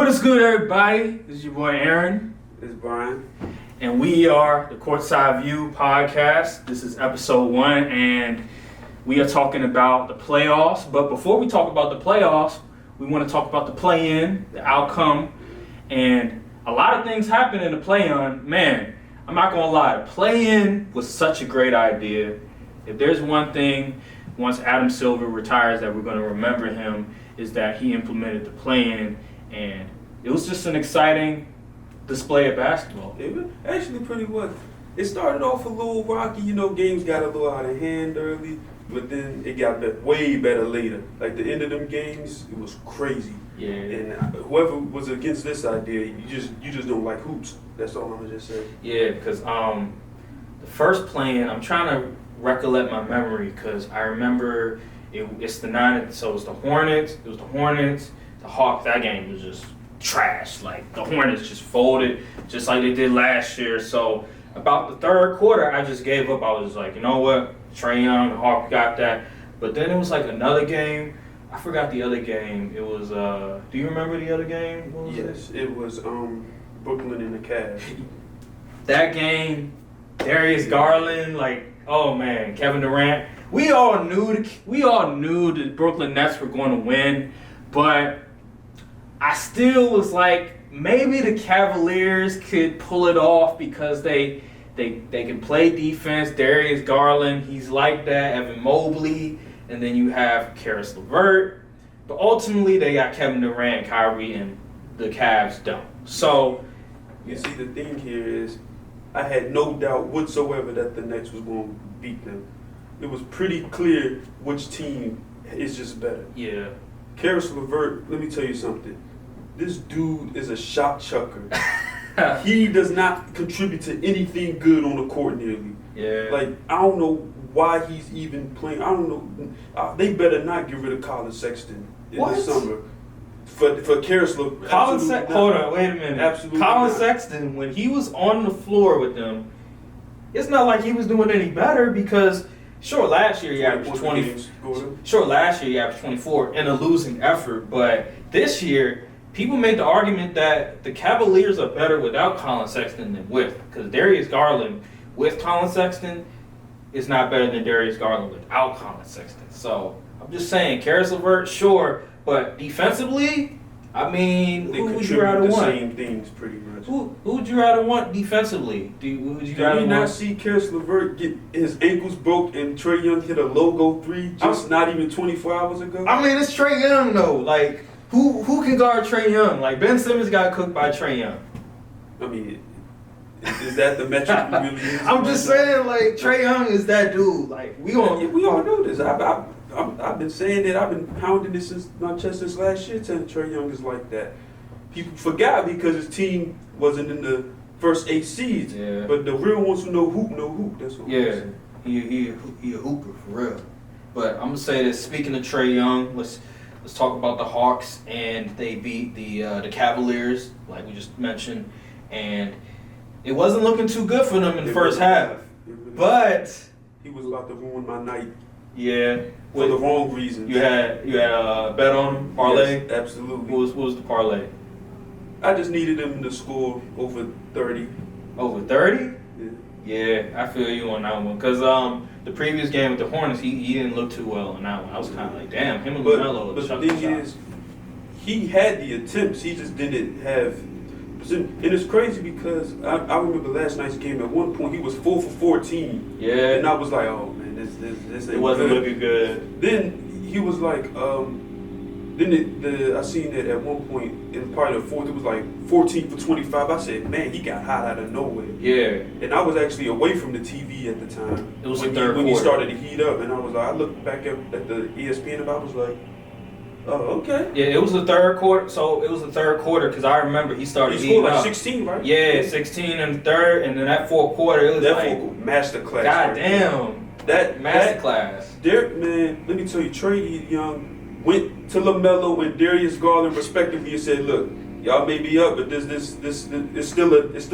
What is good, everybody? This is your boy Aaron. This is Brian. And we are the Courtside View Podcast. This is episode 1, and we are talking about the playoffs. But before we talk about the playoffs, we want to talk about the play-in, the outcome. And a lot of things happened in the play-in. Man, I'm not going to lie. The play-in was such a great idea. If there's one thing, once Adam Silver retires, that we're going to remember him, is that he implemented the play-in. And it was just an exciting display of basketball. It was actually pretty well. It started off a little rocky, games got a little out of hand early, but then it got way better later. Like the end of them games, it was crazy. Yeah. And whoever was against this idea, you just don't like hoops. That's all I'm gonna just say. Yeah, because the first play-in, I'm trying to recollect my memory because I remember it's the nine. So it was the Hornets. The Hawks. That game was just trash. Like the Hornets just folded, just like they did last year. So about the third quarter, I just gave up. I was like, you know what, Trae Young, the Hawks got that. But then it was like another game. I forgot the other game. It was. Do you remember the other game? What was yes, it was Brooklyn and the Cavs. That game, Darius Garland, oh man, Kevin Durant. We all knew the Brooklyn Nets were going to win, but I still was like, maybe the Cavaliers could pull it off because they can play defense. Darius Garland, he's like that. Evan Mobley, and then you have Caris LeVert. But ultimately, they got Kevin Durant, Kyrie, and the Cavs don't. So, you see, the thing here is, I had no doubt whatsoever that the Nets was going to beat them. It was pretty clear which team is just better. Yeah. Caris LeVert, let me tell you something. This dude is a shot chucker. He does not contribute to anything good on the court nearly. Yeah. Like, I don't know why he's even playing. I don't know. They better not get rid of Colin Sexton in the summer. For Caris LeVert. Hold on, wait a minute. Absolutely. Colin Sexton, when he was on the floor with them, it's not like he was doing any better because last year he averaged 20. Last year he averaged 24 in a losing effort, but this year people made the argument that the Cavaliers are better without Colin Sexton than with, because Darius Garland with Colin Sexton is not better than Darius Garland without Colin Sexton. So I'm just saying, Caris LeVert, sure, but defensively, I mean, who would you rather want? Same things, pretty much. Who would you rather want defensively? Did you not see Caris LeVert get his ankles broke and Trae Young hit a logo 3 not even 24 hours ago? I mean, it's Trae Young though. Like, who can guard Trae Young? Like, Ben Simmons got cooked by Trae Young. I mean, is that the metric we really use? I'm just saying, like, Trae Young is that dude. Like, we all know this. I've been saying it. I've been pounding this since my chest since last year. Telling Trae Young is like that. People forgot because his team wasn't in the first 8 seeds. Yeah. But the real ones who know hoop. That's what. Yeah. He a hooper for real. But I'm gonna say this. Speaking of Trae Young, let's talk about the Hawks, and they beat the Cavaliers, like we just mentioned, and it wasn't looking too good for them in the first half. But he was about to ruin my night. Yeah. For the wrong reasons. You had a bet on him, parlay? Yes, absolutely. What was the parlay? I just needed him to score over 30. Over 30? Yeah. Yeah, I feel you on that one. Because the previous game with the Hornets, he didn't look too well on that one. I was kind of like, damn, him and LaMelo. But the thing is, he had the attempts. He just didn't have. And it's crazy because I remember last night's game. At one point, he was 4 for 14. Yeah. And I was like, oh man, this ain't it wasn't good. looking good. Then he was like, I seen it at one point in probably the fourth. It was like 14 for 25. I said, man, he got hot out of nowhere. Yeah. And I was actually away from the TV at the time. It was when the third when quarter. he started to heat up, and I was like, I looked back at the ESPN, and I was like, oh, okay. Yeah, it was the third quarter. So it was the third quarter because I remember he started. He scored like up. 16, right? Yeah, 16 in the third, and then that fourth quarter, it was masterclass. God damn. That masterclass. Man, let me tell you, Trae Young went to LaMelo and Darius Garland respectively and said, "Look, y'all may be up, but this it's still levels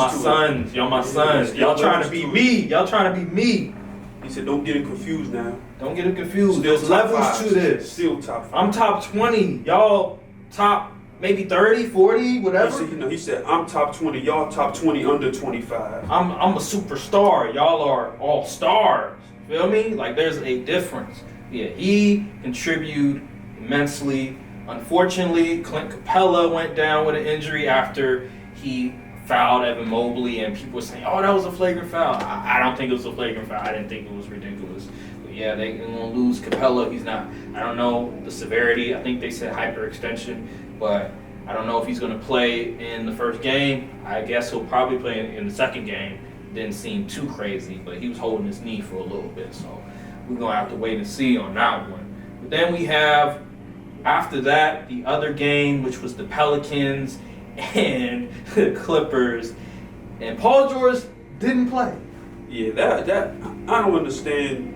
to it. Y'all my sons. Y'all trying to be me. Y'all trying to be me." He said, "Don't get it confused now. Don't get it confused. Still There's levels five. to this. Still top 5. I'm top 20. Y'all top maybe 30, 40, whatever. He said, I'm top 20, y'all top 20 under 25. I'm a superstar. Y'all are all stars. Feel me? Like there's a difference. Yeah, he contributed immensely. Unfortunately, Clint Capella went down with an injury after he fouled Evan Mobley, and people were saying, "Oh, that was a flagrant foul." I don't think it was a flagrant foul. I didn't think it was ridiculous. But yeah, they're gonna lose Capella. He's not. I don't know the severity. I think they said hyperextension, but I don't know if he's gonna play in the first game. I guess he'll probably play in the second game. Didn't seem too crazy, but he was holding his knee for a little bit, so we're gonna have to wait and see on that one. But then we have, after that, the other game, which was the Pelicans and the Clippers, and Paul George didn't play. Yeah, that I don't understand.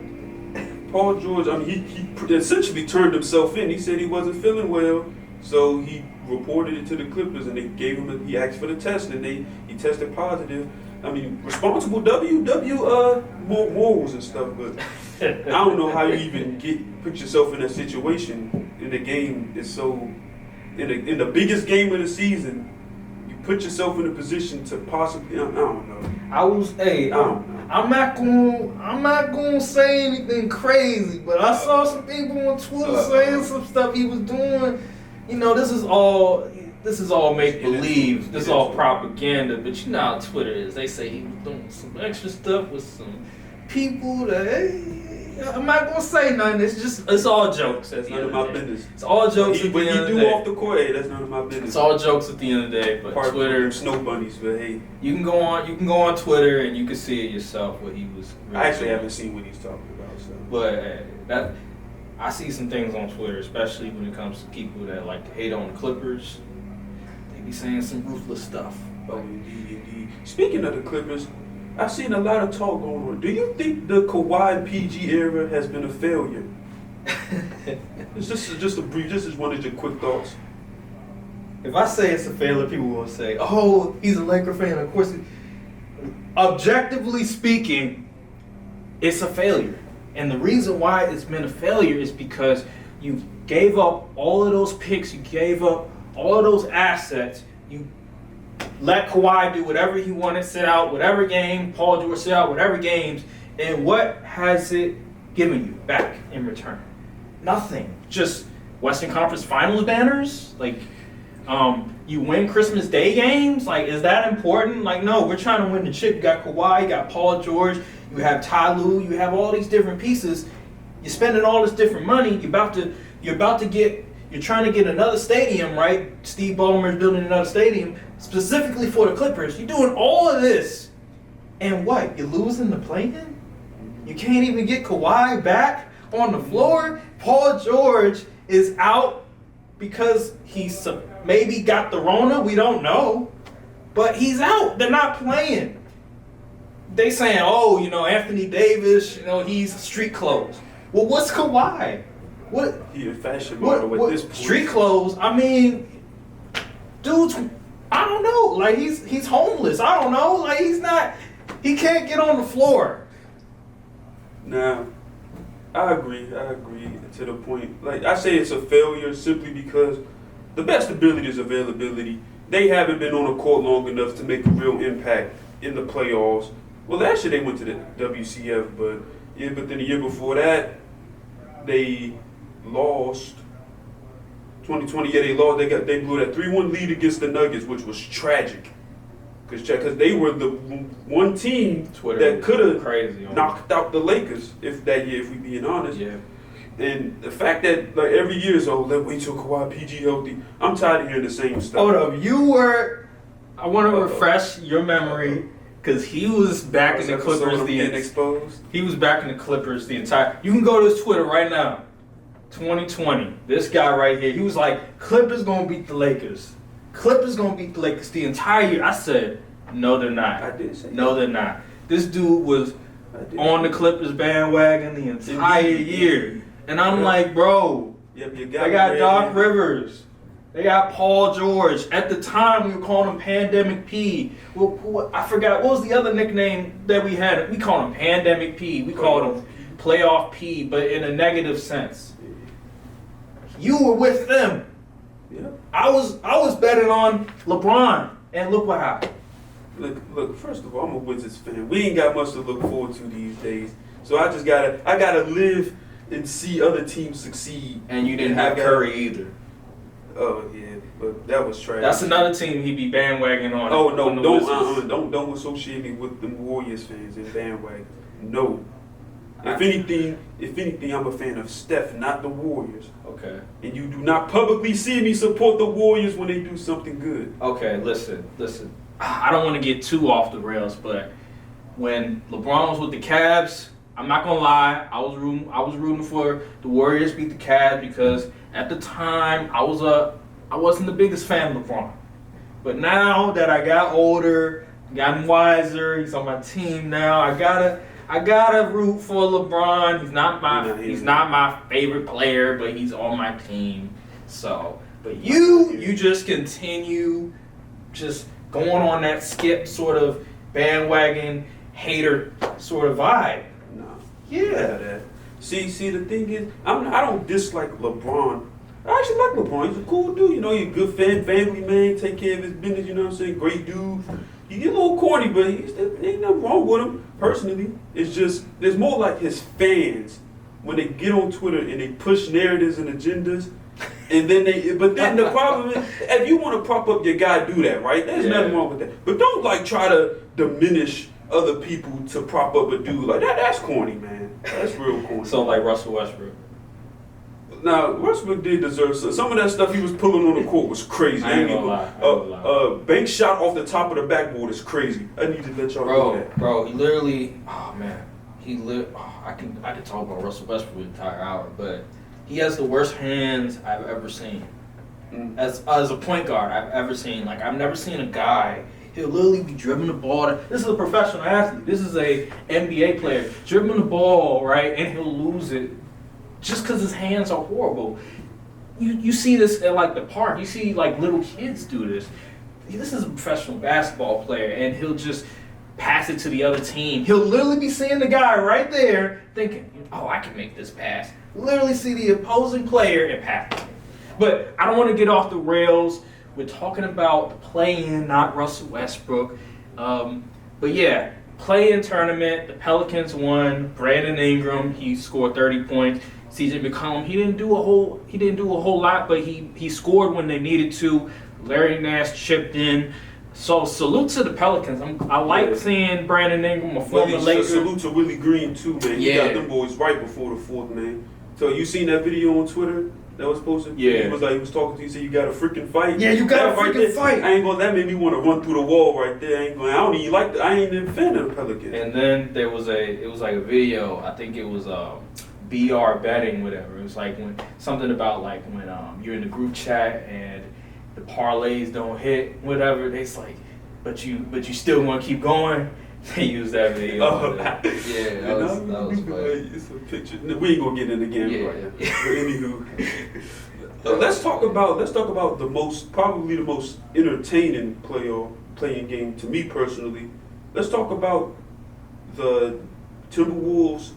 Paul George, I mean, he essentially turned himself in. He said he wasn't feeling well, so he reported it to the Clippers, and they gave him. He asked for the test, and he tested positive. I mean, responsible morals and stuff, but I don't know how you even put yourself in that situation. In the game is so in the biggest game of the season, you put yourself in a position to possibly. I don't know. I'm not gonna say anything crazy, but I saw some people on Twitter saying some stuff he was doing. You know, this is all make believe. This is all propaganda. But you know how Twitter is. They say he was doing some extra stuff with some people that. I'm not gonna say nothing. It's all jokes. That's none of my business. It's all jokes. What you do off the court, hey, that's none of my business. It's all jokes at the end of the day. But Twitter, snow bunnies. But hey, you can go on Twitter and you can see it yourself what he was. Really I actually doing. haven't seen what he's talking about. So. But I see some things on Twitter, especially when it comes to people that like to hate on the Clippers. They be saying some ruthless stuff. Oh, indeed. Speaking of the Clippers, I've seen a lot of talk going on. Do you think the Kawhi and PG era has been a failure? This is one of your quick thoughts. If I say it's a failure, people will say, "Oh, he's a Laker fan." Of course, objectively speaking, it's a failure. And the reason why it's been a failure is because you gave up all of those picks, you gave up all of those assets, you let Kawhi do whatever he wanted, sit out whatever game, Paul George sit out whatever games, and what has it given you back in return? Nothing. Just Western Conference Finals banners? Like, you win Christmas Day games? Like, is that important? Like, no, we're trying to win the chip. You got Kawhi, you got Paul George, you have Ty Lue, you have all these different pieces. You're spending all this different money. You're trying to get another stadium, right? Steve Ballmer's building another stadium specifically for the Clippers. You're doing all of this, and what? You're losing the play-in? You can't even get Kawhi back on the floor. Paul George is out because he's maybe got the Rona. We don't know, but he's out. They're not playing. They saying, "Oh, Anthony Davis, he's street clothes." Well, what's Kawhi? What? He a fashion model at this point. Street clothes? I mean, dude's, I don't know. Like, he's homeless. I don't know. Like, he can't get on the floor. Nah, I agree to the point. Like, I say it's a failure simply because the best ability is availability. They haven't been on the court long enough to make a real impact in the playoffs. Well, last year they went to the WCF, but then the year before that, they lost. 2020, they lost. They blew that 3-1 lead against the Nuggets, which was tragic. Because they were the one team that could have knocked out the Lakers if we being honest. Yeah. And the fact that every year is let's wait till Kawhi PG healthy. I'm tired of hearing the same stuff. Hold up, I want to refresh your memory. Because he was back in the Clippers. He was back in the Clippers the entire. You can go to his Twitter right now. 2020. This guy right here. He was like, "Clippers gonna beat the Lakers. Clippers gonna beat the Lakers the entire year." I said, "No, they're not." I did say. No, they're not. This dude was on the Clippers bandwagon the entire year, and I'm like, bro. Yep, they got Doc Rivers. They got Paul George. At the time, we were calling him Pandemic P. I forgot, what was the other nickname that we had? We called him Pandemic P. We called him Playoff P, but in a negative sense. You were with them. Yeah. I was betting on LeBron, and look what happened. Look. First of all, I'm a Wizards fan. We ain't got much to look forward to these days. So I gotta live and see other teams succeed. And you didn't have Curry either. Oh yeah, but that was trash. That's another team he'd be bandwagoning on. Oh no, don't associate me with the Warriors fans and bandwagon. No. If anything, I'm a fan of Steph, not the Warriors. Okay. And you do not publicly see me support the Warriors when they do something good. Okay, listen. I don't want to get too off the rails, but when LeBron was with the Cavs, I'm not gonna lie, I was rooting for the Warriors beat the Cavs because at the time I wasn't the biggest fan of LeBron. But now that I got older, gotten wiser, he's on my team now, I gotta root for LeBron. He's not my favorite player, but he's on my team. So, but you just continue just going on that Skip sort of bandwagon hater sort of vibe. No. Yeah. See, the thing is, I don't dislike LeBron. I actually like LeBron. He's a cool dude. You know, he's a good family man, take care of his business, you know what I'm saying? Great dude. He get a little corny, but ain't nothing wrong with him, personally. It's just, there's more like his fans, when they get on Twitter and they push narratives and agendas, and then the problem is, if you want to prop up your guy, do that, right? There's nothing wrong with that. But don't, like, try to diminish other people to prop up a dude like that. That's corny, man. That's real corny. So, like Russell Westbrook. Now, Westbrook did deserve some of that stuff he was pulling on the court was crazy. I ain't gonna lie. Bank shot off the top of the backboard is crazy. I need to let y'all know that. Bro, he literally, I could talk about Russell Westbrook the entire hour, but he has the worst hands I've ever seen. As a point guard I've ever seen. Like, I've never seen a guy, he'll literally be dribbling the ball. This is a professional athlete. This is a NBA player. Dribbling the ball, right, and he'll lose it just because his hands are horrible. You see this at, like, the park. You see, like, little kids do this. This is a professional basketball player, and he'll just pass it to the other team. He'll literally be seeing the guy right there thinking, oh, I can make this pass. Literally see the opposing player and pass it. But I don't want to get off the rails. We're talking about the play-in, not Russell Westbrook. But yeah, play-in tournament, the Pelicans won. Brandon Ingram, he scored 30 points. CJ McCollum, he didn't do a whole lot, but he scored when they needed to. Larry Nash chipped in. So salute to the Pelicans. I like seeing Brandon Ingram, a former Laker. Salute to Willie Green too, man. He got them boys right before the fourth, man. So you seen that video on Twitter that was posted? Yeah. He was talking to you, said you got a freaking fight. Yeah, you got a freaking fight. That made me want to run through the wall right there. I ain't even a fan of the Pelicans. And then it was like a video. I think it was BR betting, whatever. It was like when you're in the group chat and the parlays don't hit, whatever. They's like, but you still want to keep going. They use that video. That was funny. It's a picture. We ain't gonna get in the game right now. But anywho, let's talk about probably the most entertaining playing game to me personally. Let's talk about the Timberwolves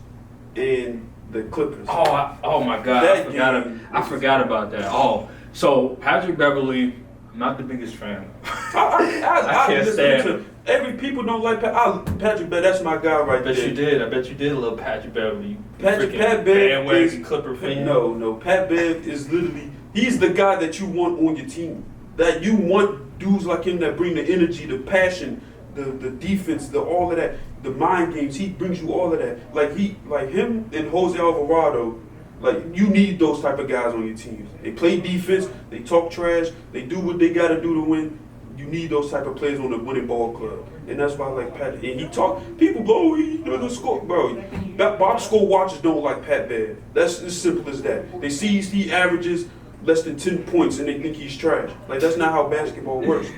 and the Clippers. Oh my God! I forgot about that. So Patrick Beverly, I'm not the biggest fan. I can't stand him. People don't like Patrick Bev. That's my guy right there. I bet you did a little Patrick Beverly. Pat Bev is Clipper fan. No. Pat Bev is literally, he's the guy that you want on your team. That you want dudes like him that bring the energy, the passion, the defense, all of that, the mind games. He brings you all of that. Like him and Jose Alvarado. Like, you need those type of guys on your teams. They play defense, they talk trash, they do what they got to do to win. You need those type of players on the winning ball club. And that's why I like Pat. And people go, he doesn't score. Bro, box score watchers don't like Pat Bev. That's as simple as that. They see he averages less than 10 points and they think he's trash. Like, that's not how basketball works.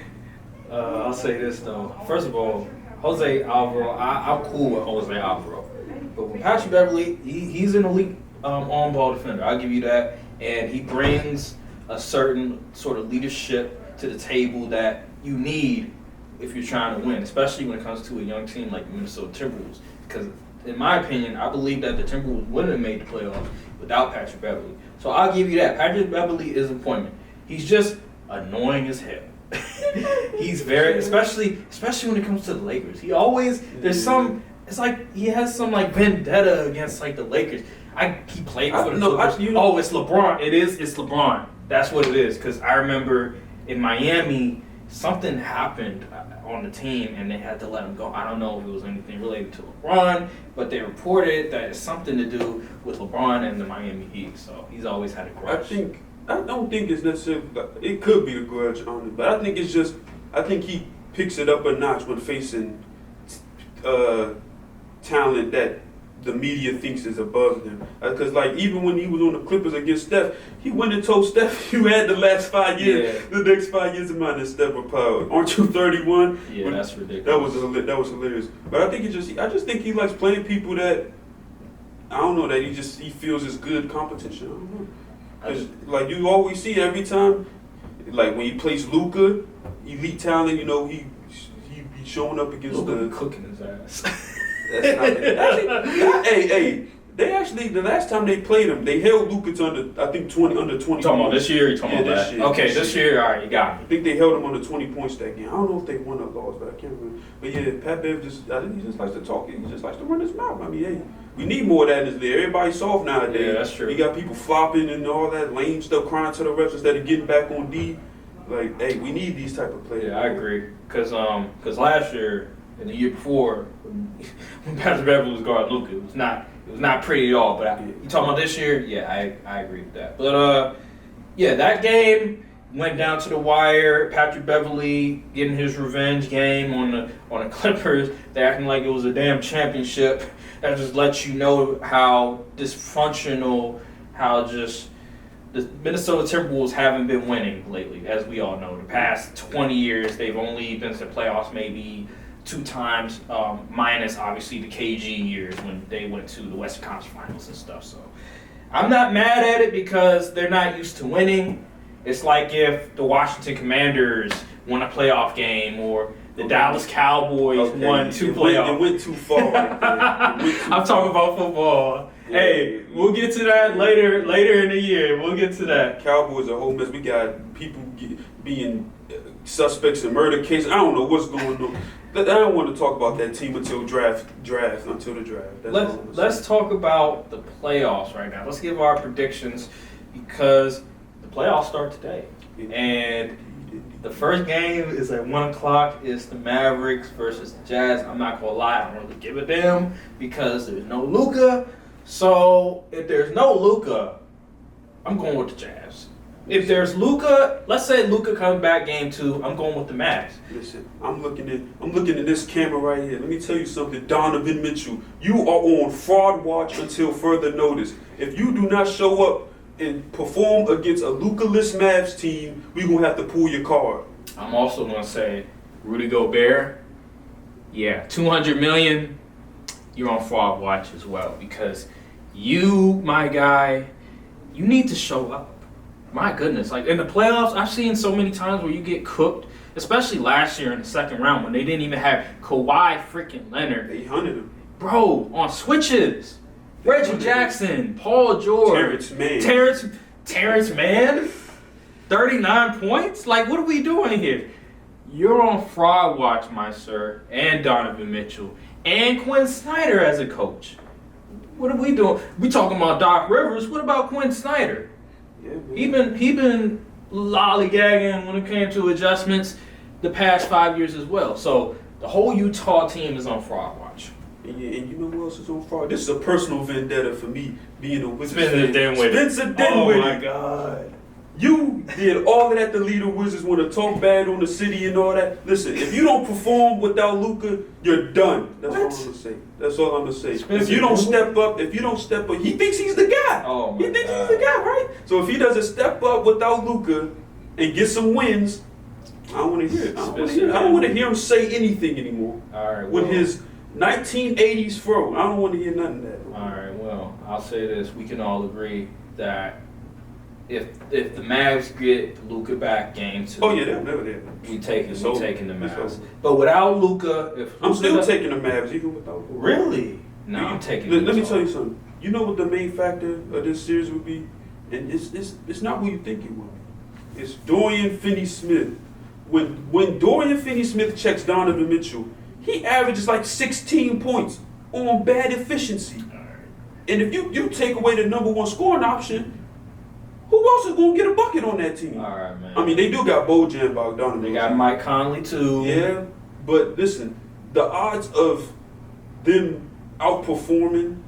I'll say this, though. First of all, Jose Alvarado, I'm cool with Jose Alvarado. But with Patrick Beverly, he's an elite on-ball defender. I'll give you that. And he brings a certain sort of leadership to the table that you need if you're trying to win, especially when it comes to a young team like the Minnesota Timberwolves. Because in my opinion, I believe that the Timberwolves wouldn't have made the playoffs without Patrick Beverly. So I'll give you that. Patrick Beverly is an appointment. He's just annoying as hell. He's very, especially when it comes to the Lakers. He always, there's some, it's like he has some like vendetta against like the Lakers. He played for the Clippers. It's LeBron. It's LeBron. That's what it is. Because I remember in Miami, something happened on the team and they had to let him go. I don't know if it was anything related to LeBron, but they reported that it's something to do with LeBron and the Miami Heat. So he's always had a grudge. I don't think it's necessarily, it could be a grudge on it, but I think it's just, I think he picks it up a notch when facing talent that the media thinks is above them. Because, like, even when he was on the Clippers against Steph, he went and told Steph, you had the last 5 years, the next 5 years of mine is Steph or power. Aren't you 31? Yeah, that's ridiculous. That was hilarious. But I think I just think he likes playing people that, I don't know, that he feels is good competition. I don't know. Like you always see every time, like when he plays Luka, elite talent, you know, he showing up against Luka cooking his ass. That's not hey, they actually the last time they played him, they held Luka to under 20. Talking about this year, you talking about that? Year, okay, this year, all right, you got me. I think they held him under 20 points that game. I don't know if they won or lost, but I can't remember. But yeah, Pat Bev he just likes to talk. He just likes to run his mouth. I mean, hey, we need more of that in this league. Everybody's soft nowadays. Yeah, that's true. You got people flopping and all that lame stuff, crying to the refs instead of getting back on D. Like, hey, we need these type of players. Yeah, I agree. Because last year and the year before, when Patrick Beverly was guarding Luka, it was not pretty at all. But you talking about this year? Yeah, I agree with that. But yeah, that game went down to the wire. Patrick Beverly getting his revenge game on the Clippers. They're acting like it was a damn championship. That just lets you know how dysfunctional, how just the Minnesota Timberwolves haven't been winning lately, as we all know. The past 20 years, they've only been to the playoffs maybe 2 times, minus obviously the KG years when they went to the Western Conference Finals and stuff. So I'm not mad at it because they're not used to winning. It's like if the Washington Commanders won a playoff game or the Dallas Cowboys won 2 playoffs. It went too far. I'm talking about football. Yeah. Hey, we'll get to that later in the year. We'll get to that. Cowboys are a whole mess. We got people being suspects in murder cases. I don't know what's going on. I don't want to talk about that team until the draft. Let's talk about the playoffs right now. Let's give our predictions because the playoffs start today. And the first game is at 1 o'clock. It's the Mavericks versus the Jazz. I'm not going to lie. I don't really give a damn because there's no Luka. So if there's no Luka, I'm going with the Jazz. If there's Luka, let's say Luka comes back game 2, I'm going with the Mavs. Listen, I'm looking at this camera right here. Let me tell you something, Donovan Mitchell. You are on fraud watch until further notice. If you do not show up and perform against a Luka-less Mavs team, we're going to have to pull your card. I'm also going to say Rudy Gobert, yeah, $200 million, you're on fraud watch as well because you, my guy, you need to show up. My goodness, like in the playoffs, I've seen so many times where you get cooked, especially last year in the second round when they didn't even have Kawhi freaking Leonard. They hunted him. Bro, on switches. Reggie Jackson, Paul George. Terrence Mann. 39 points? Like, what are we doing here? You're on fraud watch, my sir, and Donovan Mitchell, and Quinn Snyder as a coach. What are we doing? We talking about Doc Rivers. What about Quinn Snyder? Yeah, he been lollygagging when it came to adjustments the past 5 years as well. So the whole Utah team is on fraud watch. And you know who else is on fraud? This is a personal vendetta for me, being a Wizards fan. Spencer Dinwiddie. Oh my God. You did all of that to lead the Wizards, want to talk bad on the city and all that. Listen, if you don't perform without Luka, you're done. That's all I'm going to say. That's all I'm going to say. If you don't step up, he thinks he's the guy. Oh my he thinks God. he's the guy, right? So if he doesn't step up without Luka and get some wins, I don't want to hear it. I don't want to hear him say anything anymore. All right. With his 1980s fro. I don't want to hear nothing of that. All right, well, I'll say this. We can all agree that if the Mavs get Luka back game 2, oh yeah, they're never there. We taking the Mavs. But without Luka, I'm still taking the Mavs even without Luka. Really? No, I'm taking. Let me tell you something. You know what the main factor of this series would be, and it's not who you think it will be. It's Dorian Finney-Smith. When Dorian Finney-Smith checks Donovan Mitchell, he averages like 16 points on bad efficiency. And if you take away the number one scoring option, who else is going to get a bucket on that team? All right, man. I mean, they do got Bojan Bogdanovic. They got Mike Conley, too. Yeah, but listen, the odds of them outperforming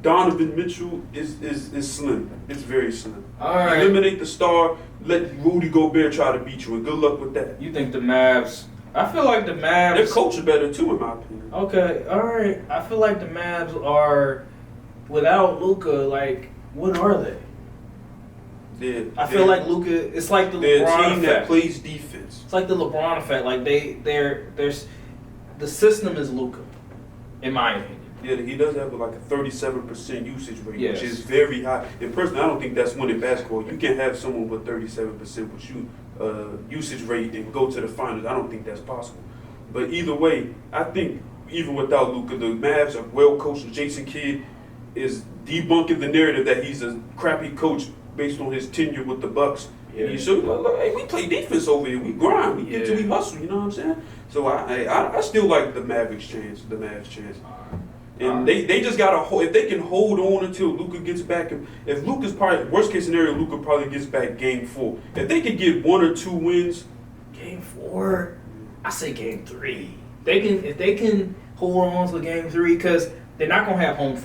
Donovan Mitchell is slim. It's very slim. All right. Eliminate the star, let Rudy Gobert try to beat you, and good luck with that. You think the Mavs... I feel like the Mavs... Their coach is better, too, in my opinion. Okay, all right. I feel like the Mavs are, without Luka, like, what are they? I feel like Luka, it's like the they're LeBron a team effect. that plays defense. It's like the LeBron effect. Like the system is Luka, in my opinion. Yeah, he does have like a 37% usage rate, Yes. which is very high. And personally, I don't think that's winning basketball. You can have someone with 37% with usage rate and go to the finals. I don't think that's possible. But either way, I think even without Luka, the Mavs are well coached. Jason Kidd is debunking the narrative that he's a crappy coach based on his tenure with the Bucks. Yeah. And he showed, look, hey, we play defense over here. We grind. We get to, we hustle. You know what I'm saying? So I still like the Mavs chance. And they just gotta hold. If they can hold on until Luka gets back, if Luka's probably worst case scenario, Luka probably gets back game 4. If they could get 1 or 2 wins, Game 4, I say Game 3. If they can hold on to Game 3, because they're not gonna have home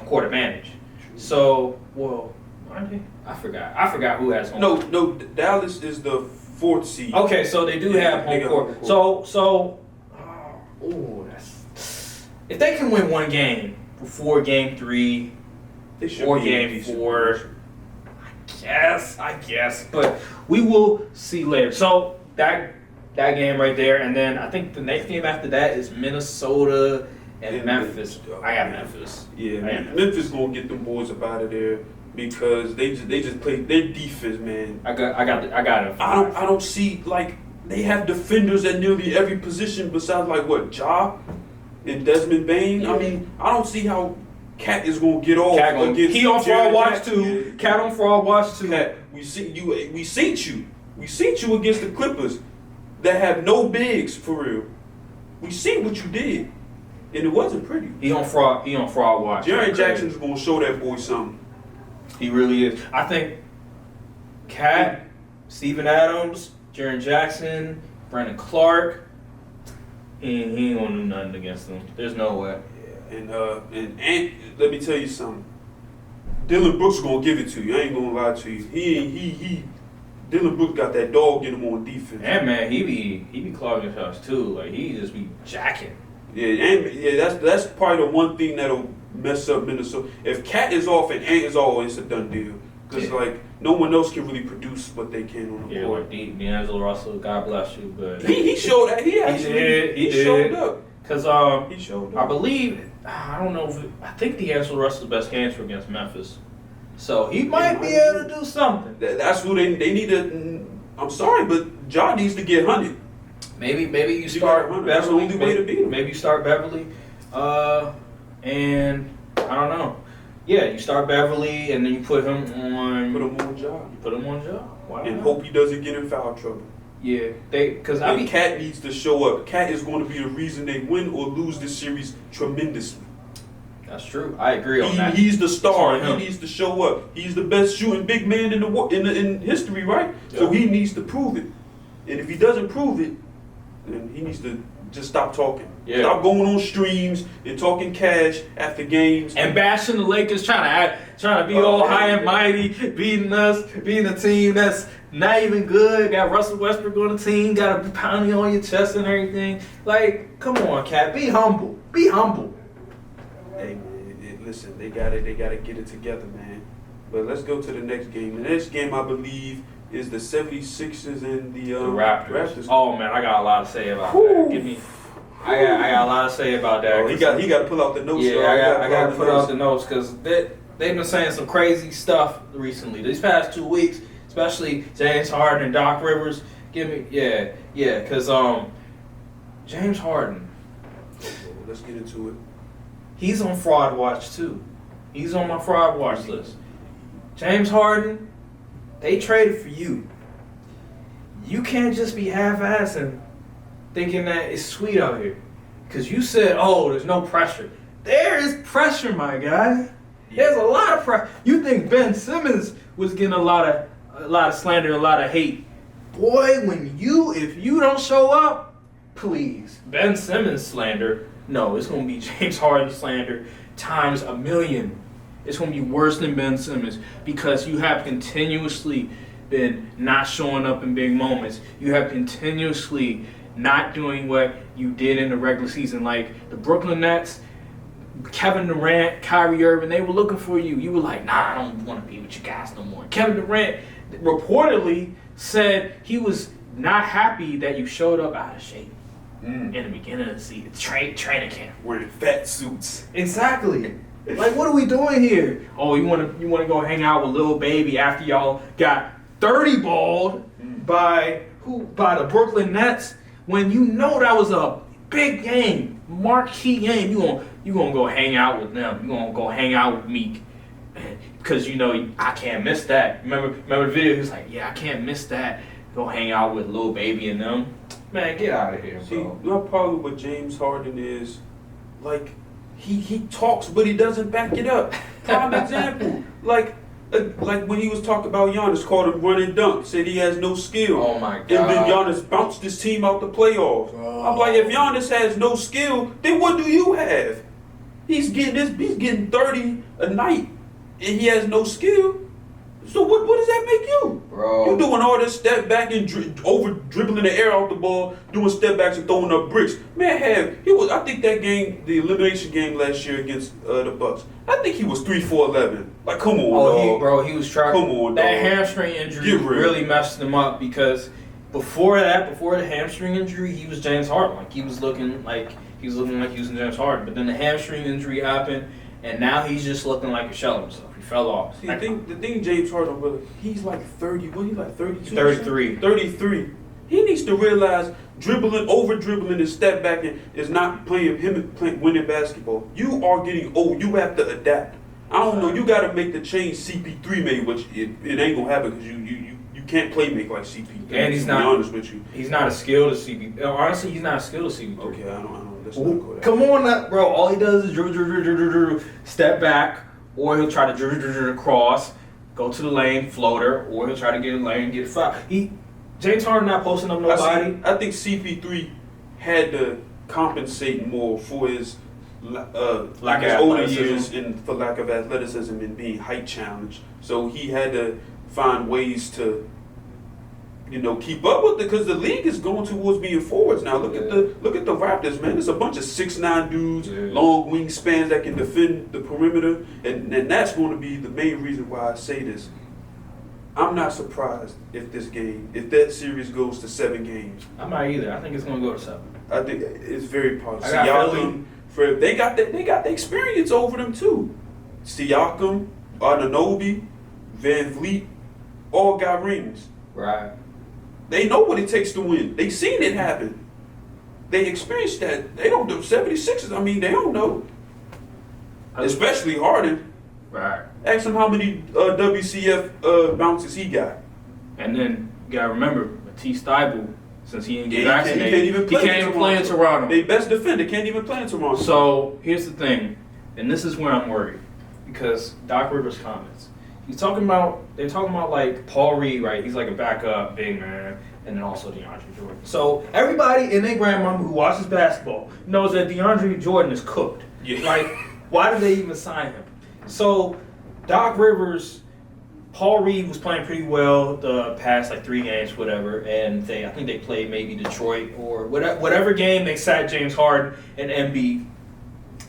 court advantage. So, well, aren't they? I forgot who has home. No, Dallas is the 4th seed. Okay, so they do have home court. So, if they can win one game before Game 3 or Game 4, I guess, but we will see later. So that game right there, and then I think the next game after that is Minnesota and Memphis. I got Memphis. Yeah, Memphis gonna get them boys up out of there because they just play their defense, man. I got it. I don't see, like, they have defenders at nearly every position besides like what, Ja and Desmond Bain. Yeah. I mean, I don't see how Cat is gonna get off. He on fraud watch too. Cat on fraud watch too. Cat, we seen you against the Clippers that have no bigs for real. We see what you did, and it wasn't pretty. He on fraud watch. Jaren Jackson's gonna show that boy something. He really is. I think Cat, Steven Adams, Jaren Jackson, Brandon Clark. He ain't gonna do nothing against them. There's no way. Yeah. And let me tell you something. Dylan Brooks gonna give it to you. I ain't gonna lie to you. Dylan Brooks got that dog in him on defense. And man, he be clogging shots too. Like he just be jacking. Yeah, that's probably the one thing that'll mess up Minnesota. If Cat is off and Ant is off, it's a done deal. Because like no one else can really produce what they can on the court. Like D'Angelo Russell, God bless you, but he showed that. He showed up. Because he showed up. I believe I don't know I think D'Angelo Russell's best games were against Memphis, so he might be able to do something. That's who they need to. I'm sorry, but Ja needs to get 100. Maybe you start Beverly. That's the only way to beat him. Maybe you start Beverly, and I don't know. Yeah, you start Beverly and then you put him on. Put him on Ja. Wow. And hope he doesn't get in foul trouble. Yeah, because Cat needs to show up. Cat is going to be the reason they win or lose this series tremendously. That's true. I agree on that. He's the star. He needs to show up. He's the best shooting big man in history, right? Yeah. So he needs to prove it. And if he doesn't prove it, then he needs to just stop talking. Yeah. Stop going on streams and talking cash after games and bashing the Lakers, trying to be all high and mighty, beating a team that's not even good. Got Russell Westbrook on the team, got a pounding on your chest and everything. Like, come on, Cat, be humble. Be humble. Hey, man, listen, they gotta get it together, man. But let's go to the next game. The next game, I believe, is the 76ers and the Raptors. Oh man, I got a lot to say about that. I got a lot to say about that. Oh, he got to pull out the notes. Yeah, I got to put out the notes because they've been saying some crazy stuff recently. These past 2 weeks, especially James Harden and Doc Rivers. Because James Harden. Let's get into it. He's on fraud watch too. He's on my fraud watch list. James Harden, they traded for you. you can't just be half-assing thinking that it's sweet out here. Because you said, oh, there's no pressure. There is pressure, my guy. There's a lot of pressure. You think Ben Simmons was getting a lot of slander, a lot of hate. Boy, if you don't show up, please. Ben Simmons slander, no, it's going to be James Harden slander times 1,000,000. It's going to be worse than Ben Simmons because you have continuously been not showing up in big moments. You have continuously not doing what you did in the regular season. Like the Brooklyn Nets, Kevin Durant, Kyrie Irving, they were looking for you. You were like, nah, I don't want to be with you guys no more. Kevin Durant reportedly said he was not happy that you showed up out of shape in the beginning of the season, training camp. Wearing fat suits. Exactly. Like, what are we doing here? Oh, you want to go hang out with Lil Baby after y'all got 30 balled by the Brooklyn Nets when you know that was a big game, marquee game. You gonna go hang out with them. You gonna go hang out with Meek. Because you know I can't miss that. Remember the video? He was like, yeah, I can't miss that. Go hang out with Lil Baby and them. Man, get out of here, bro. See, my problem with James Harden is, like, he talks but he doesn't back it up. Prime example, like when he was talking about Giannis, called him run and dunk, said he has no skill. Oh my God. And then Giannis bounced his team out the playoffs. Oh. I'm like, if Giannis has no skill, then what do you have? He's getting 30 a night, and he has no skill. So what does that make you? Bro. You doing all this step back and over dribbling the air out the ball, doing step backs and throwing up bricks. Man, I think that game, the elimination game last year against the Bucks, I think he was 3-4-11. Like, come on, dog. He was trying. Come on, that dog. hamstring injury really messed him up because before the hamstring injury, he was James Harden. Like he was looking like he was James Harden. But then the hamstring injury happened, and now he's just looking like a shell of himself. He fell off. See, the thing James Harden, brother, he's like 30. What, he's like 32? 33. 33. He needs to realize over dribbling and step backing is not playing winning basketball. You are getting old. You have to adapt. I don't know. You got to make the change CP3 made, which it ain't gonna happen because you can't play make like CP3. And he's not. To be honest with you, he's not a skill to CP. Honestly, he's not a skill to CP3. Okay, I don't. Let's not go there. Come on, bro. All he does is dribble, step back, or he'll try to dribble, cross, go to the lane, floater, or he'll try to get in the lane and get a foul. James Harden not posting up nobody. I think CP3 had to compensate more for his lack of older athleticism. years and for lack of athleticism and being height challenged. So he had to find ways to, keep up with it because the league is going towards being forwards now. Look at the Raptors, man. There's a bunch of 6'9" dudes, long wingspans that can defend the perimeter, and that's going to be the main reason why I say this. I'm not surprised if that series goes to 7 games. I'm not either. I think it's going to go to 7. I think it's very possible. Siakam, they got the experience over them too. Siakam, Anunoby, Van Vliet, all got rings. Right. They know what it takes to win. They seen it happen. They experienced that. They don't do 76ers. I mean, they don't know. Especially Harden. Right. Ask him how many WCF bounces he got. And then you gotta remember, Matisse Thybulle, since he didn't get He vaccinated, can't even play in Toronto. They best defender can't even play in Toronto. So here's the thing, and this is where I'm worried, because Doc Rivers' comments. They're talking about like Paul Reed, right? He's like a backup big man, and then also DeAndre Jordan. So everybody in their grandmama who watches basketball knows that DeAndre Jordan is cooked. Yeah. Like, why did they even sign him? So Doc Rivers, Paul Reed was playing pretty well the past 3 games, whatever, and I think they played maybe Detroit or whatever game they sat James Harden and Embiid.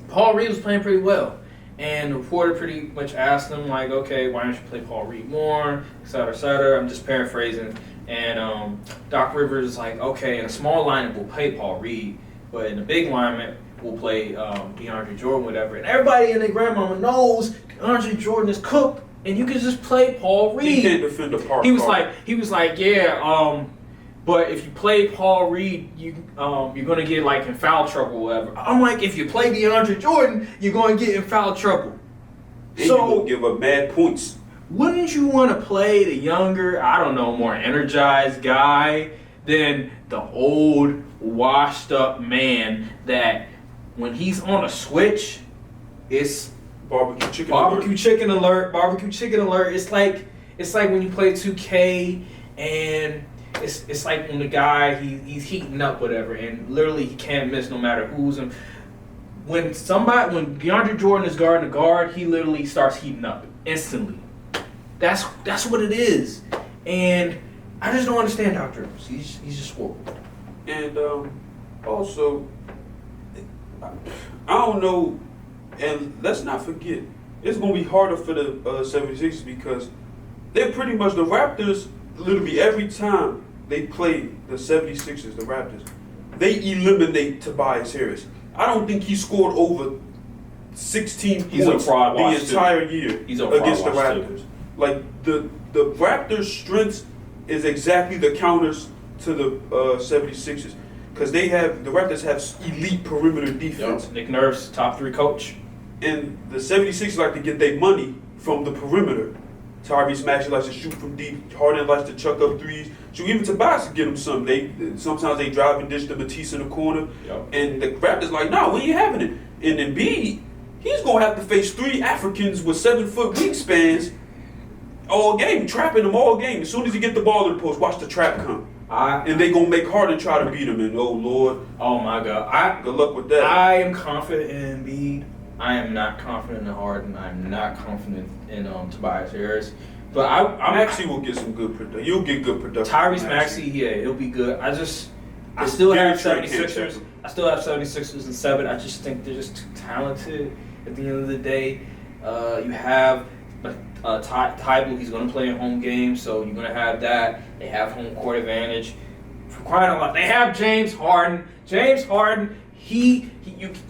Paul Reed was playing pretty well. And the reporter pretty much asked him, like, okay, why don't you play Paul Reed more, et cetera, et cetera. I'm just paraphrasing. And Doc Rivers is like, okay, in a small lineup, we'll play Paul Reed, but in a big lineup, we'll play DeAndre Jordan, whatever. And everybody and their grandmama knows DeAndre Jordan is cooked, and you can just play Paul Reed. He can't defend the park. He was like, yeah, but if you play Paul Reed, you're gonna get in foul trouble or whatever. I'm like, if you play DeAndre Jordan, you're gonna get in foul trouble. And so you gonna give up mad points. wouldn't you want to play the younger, I don't know, more energized guy than the old, washed up man that when he's on a switch, it's Barbecue chicken alert. Barbecue chicken alert. It's like when you play 2K and it's like when the guy he's heating up whatever and literally he can't miss no matter who's him. When DeAndre Jordan is guarding the guard, he literally starts heating up instantly. That's what it is. And I just don't understand Doc Rivers. He's just horrible. And also, I don't know, and let's not forget, it's going to be harder for the 76ers because they're pretty much the Raptors, literally every time they play the 76ers, the Raptors, they eliminate Tobias Harris. I don't think he scored over 16 points the entire year against the Raptors. Like, the Raptors' strengths is exactly the counters to the 76ers. Because the Raptors have elite perimeter defense. Yep. Nick Nurse, top 3 coach. And the 76ers like to get their money from the perimeter. Tyrese Maxey likes to shoot from deep. Harden likes to chuck up threes. So even Tobias can get them some. Sometimes they drive and dish to Matisse in the corner. Yep. And the Raptors like, nah, we ain't having it. And Embiid, he's going to have to face 3 Africans with 7-foot wingspans all game, trapping them all game. As soon as he get the ball in the post, watch the trap come. And they going to make Harden try to beat him. And oh, Lord. Oh, my God. Good luck with that. I am confident in Embiid. I am not confident in Harden. I'm not confident in Tobias Harris. But Maxey will get some good production. You'll get good production. Tyrese Maxey, yeah, he'll be good. I still have 76ers. I still have 76ers in 7. I just think they're just too talented. At the end of the day, you have Tybalt. He's going to play in home games, so you're going to have that. They have home court advantage. For crying out loud, they have James Harden. James Harden. You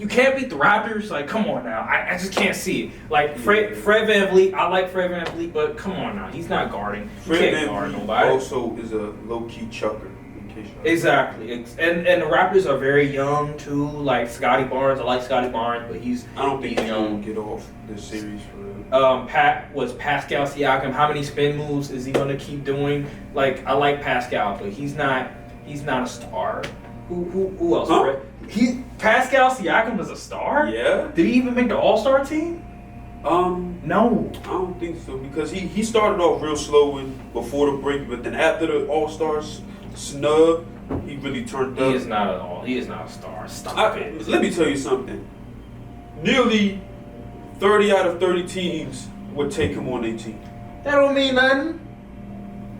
can't beat the Raptors. Like, come on now. I just can't see it. Like, Fred VanVleet, I like Fred VanVleet, but come on now. He's not guarding. Fred VanVleet also is a low-key chucker. In case exactly. And the Raptors are very young, too. Like, Scotty Barnes. I like Scotty Barnes, but I don't think he's going to get off this series for real. Pascal Siakam. How many spin moves is he going to keep doing? Like, I like Pascal, but he's not a star. Who else? Huh? Pascal Siakam is a star? Yeah. Did he even make the All-Star team? No. I don't think so because he started off real slow before the break, but then after the All-Stars snub, he really turned up. He is not a star. Stop it. Let me tell you something. Nearly 30 out of 30 teams would take him on their team. That don't mean nothing.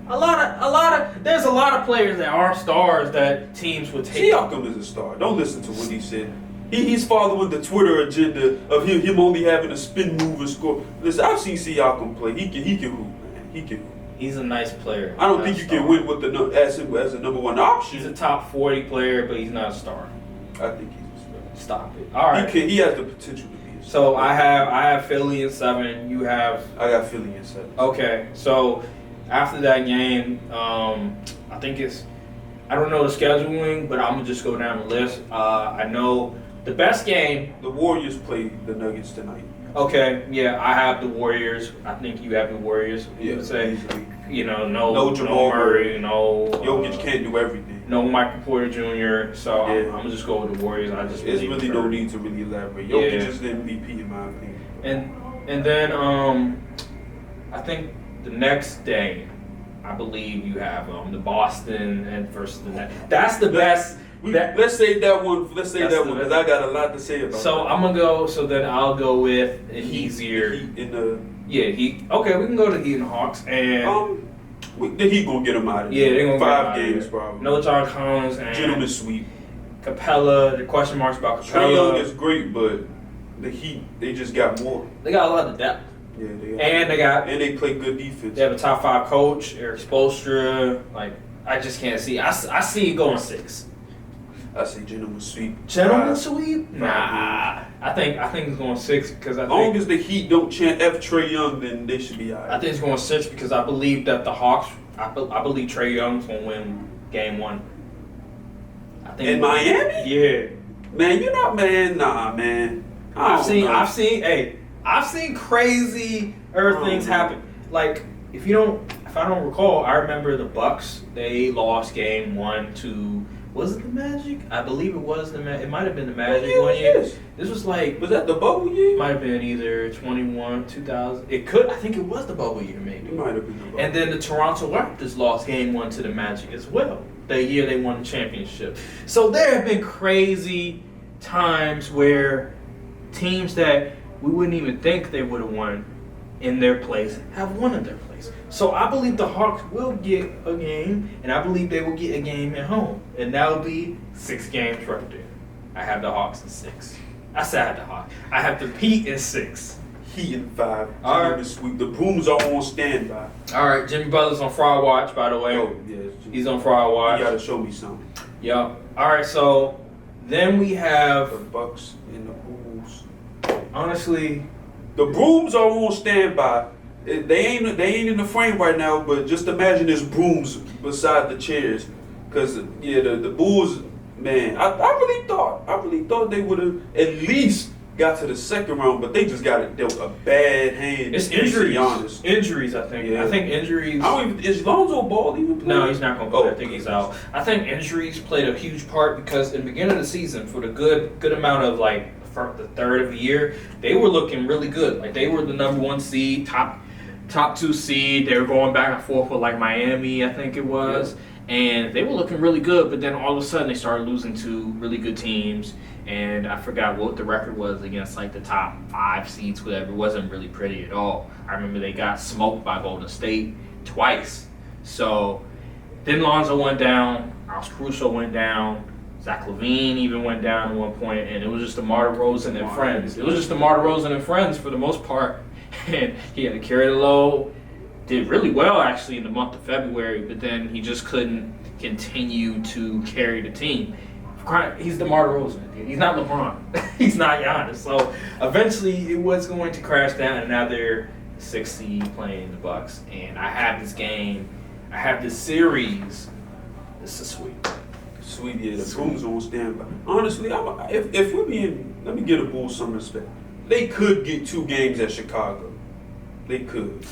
There's a lot of players that are stars that teams would take. Siakam is a star. Don't listen to what he said. He's following the Twitter agenda of him only having a spin move and score. Listen, I've seen Siakam play. He can hoop, man. He can hoop. He's a nice player. I don't think you can win with as a number 1 option. He's a top 40 player, but he's not a star. I think he's a star. Stop it. All right. He has the potential to be a star. So I have Philly in 7. You have. I got Philly in 7. Okay, so. After that game, I think I don't know the scheduling, but I'm going to just go down the list. I know the best game. The Warriors play the Nuggets tonight. Okay, yeah, I have the Warriors. I think you have the Warriors. Yeah, would say, easily. No Jamal Murray, no. Jokic can't do everything. No Michael Porter Jr., so yeah. I'm going to just go with the Warriors. There's really no need to really elaborate. Jokic is the MVP in my opinion. And then I think the next day, I believe you have the Boston and versus the Nets. That's the best. Let's save that one. Let's save that one because I got a lot to say about that. So I'm gonna go. So then I'll go with an easier. Heat. Okay, we can go to Heat and Hawks and. The Heat gonna get them out of here. Yeah, they're gonna 5 games probably. No John Collins and gentleman sweep. Capella. The question marks about Capella. Trae Young is great, but the Heat they just got more. They got a lot of depth. Yeah, and they play good defense. They have a top 5 coach, Eric Spoelstra. Like I just can't see. I see it going 6. I say gentleman sweep. Gentleman sweep? Nah. I think it's going 6 because as long as the Heat don't chant F Trae Young, then they should be alright. I think it's going 6 because I believe that the Hawks. I believe Trae Young's gonna win Game 1. I think in Miami? Yeah. Man, you're not man. Nah, man. I've seen crazy things happen. like if I don't recall, I remember the Bucks. They lost game 1 to. Was it the Magic? I believe it was the Magic. It might have been the Magic one year. This was like. Was that the bubble year? Might have been either 21, 2000. It could. I think it was the bubble year, maybe. It might have been the bubble. And then the Toronto Raptors lost game 1 to the Magic as well. The year they won the championship. So there have been crazy times where teams that we wouldn't even think they would have won in their place have won in their place. So I believe the Hawks will get a game, and I believe they will get a game at home. And that will be 6 games right there. I have the Hawks in 6. I said I had the Hawks. I have the Heat in 6. Heat in 5. All right. Sweep. The brooms are on standby. All right, Jimmy Butler's on fraud watch, by the way. Oh, yeah. He's on fraud watch. You gotta show me something. Yep. All right, so then we have... The Bucks and the Bulls. Honestly... The brooms are on standby. They ain't in the frame right now, but just imagine there's brooms beside the chairs. Cause the Bulls, man, I really thought they would have at least got to the second round, but they just got dealt a bad hand. It's injuries. Honest. Injuries, I think. Yeah. I think injuries. Is Lonzo Ball even playing? No, he's not going to play. I think he's out. I think injuries played a huge part because in the beginning of the season, for the good amount of like for the third of the year, they were looking really good. Like they were the number 1 seed, top 2 seed. They were going back and forth with like Miami, I think it was. Yeah. And they were looking really good, but then all of a sudden they started losing to really good teams. And I forgot what the record was against like the top 5 seeds, whatever. It wasn't really pretty at all. I remember they got smoked by Golden State twice. So then Lonzo went down, Alex Caruso went down, Zach LaVine even went down at one point, and it was just DeMar DeRozan and friends. It was just DeMar DeRozan and friends for the most part. And he had to carry the load. Did really well actually in the month of February, but then he just couldn't continue to carry the team. He's DeMar DeRozan, dude. He's not LeBron. He's not Giannis. So eventually it was going to crash down, and now they're 6th seed playing the Bucks. And I have this game. I have this series. It's a sweep. Sweet, yeah. The brooms on standby. Honestly, if we're being, let me give the Bulls some respect. They could get 2 games at Chicago. They could.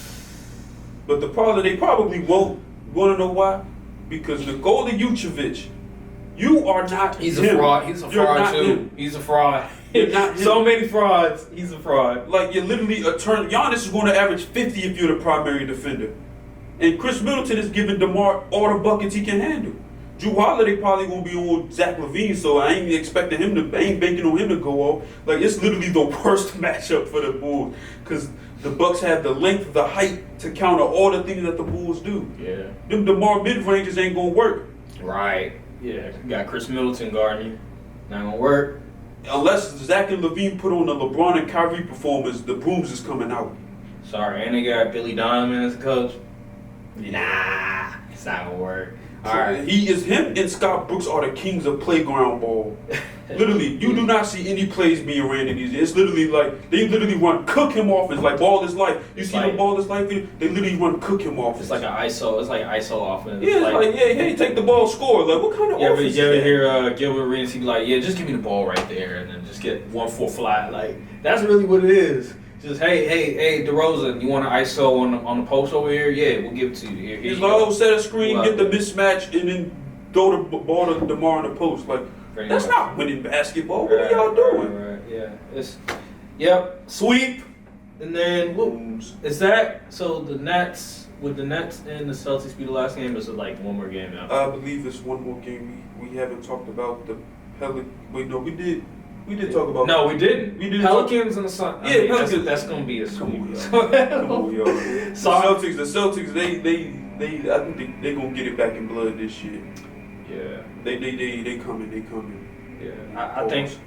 But they probably won't. Want to know why? Because Nikola Vucevic, you are not He's him. A fraud. He's a fraud too. Him. He's a fraud. You're not him. So many frauds. He's a fraud. Like you're literally a turn. Giannis is going to average 50 if you're the primary defender, and Chris Middleton is giving DeMar all the buckets he can handle. Drew Holiday probably gonna be on Zach LaVine, so I ain't expecting him to. I ain't banking on him to go off. Like it's literally the worst matchup for the Bulls because the Bucks have the length, the height to counter all the things that the Bulls do. Yeah. Them DeMar mid-ranges ain't gonna work. Right. Yeah. You got Chris Middleton guarding you. Not gonna work. Unless Zach and LaVine put on the LeBron and Kyrie performance, the brooms is coming out. Sorry, and they got Billy Donovan as a coach. Nah, it's not gonna work. All right. Him and Scott Brooks are the kings of playground ball. Literally, you do not see any plays being ran in these. It's literally like they literally cook him off. It's like ball is life. You see the ball is life. They literally cook him off. It's like an ISO. It's like an ISO offense. Yeah, it's like hey, take the ball, score. Like what kind of offense? You ever hear Gilbert Arenas? He be like, yeah, just give me the ball right there, and then just get 1-4 flat. Like that's really what it is. Just hey, DeRozan, you want an ISO on the post over here? Yeah, we'll give it to you. He's like, set a screen, get the mismatch, and then throw the ball to DeMar in the post. Like that's not winning basketball. What are y'all doing? Yeah. Sweep, and then is that? So the Nets and the Celtics be the last game? Or is it like one more game now? I believe it's one more game. We haven't talked about the Pelicans. Wait, no, we did. We did talk about. No, we didn't. We did. Pelicans and the Suns. Yeah, Pelicans. That's gonna be a sweep. Come on, y'all. The Celtics. They. I think they gonna get it back in blood this year. Yeah. They coming. Yeah.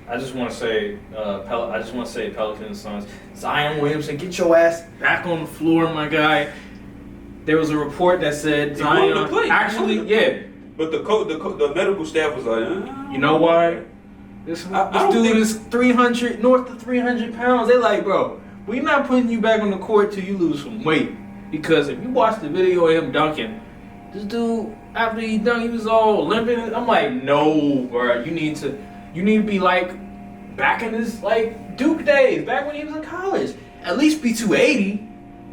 I just want to say. Pelicans and Suns. Zion Williamson, get your ass back on the floor, my guy. There was a report that said Zion actually, yeah. But the medical staff was like, you know why? This dude is 300, north of 300 pounds. They like, bro, we're not putting you back on the court till you lose some weight. Because if you watch the video of him dunking, this dude, after he dunked, he was all limping. I'm like, no, bro, you need to be like back in his like Duke days, back when he was in college. At least be 280.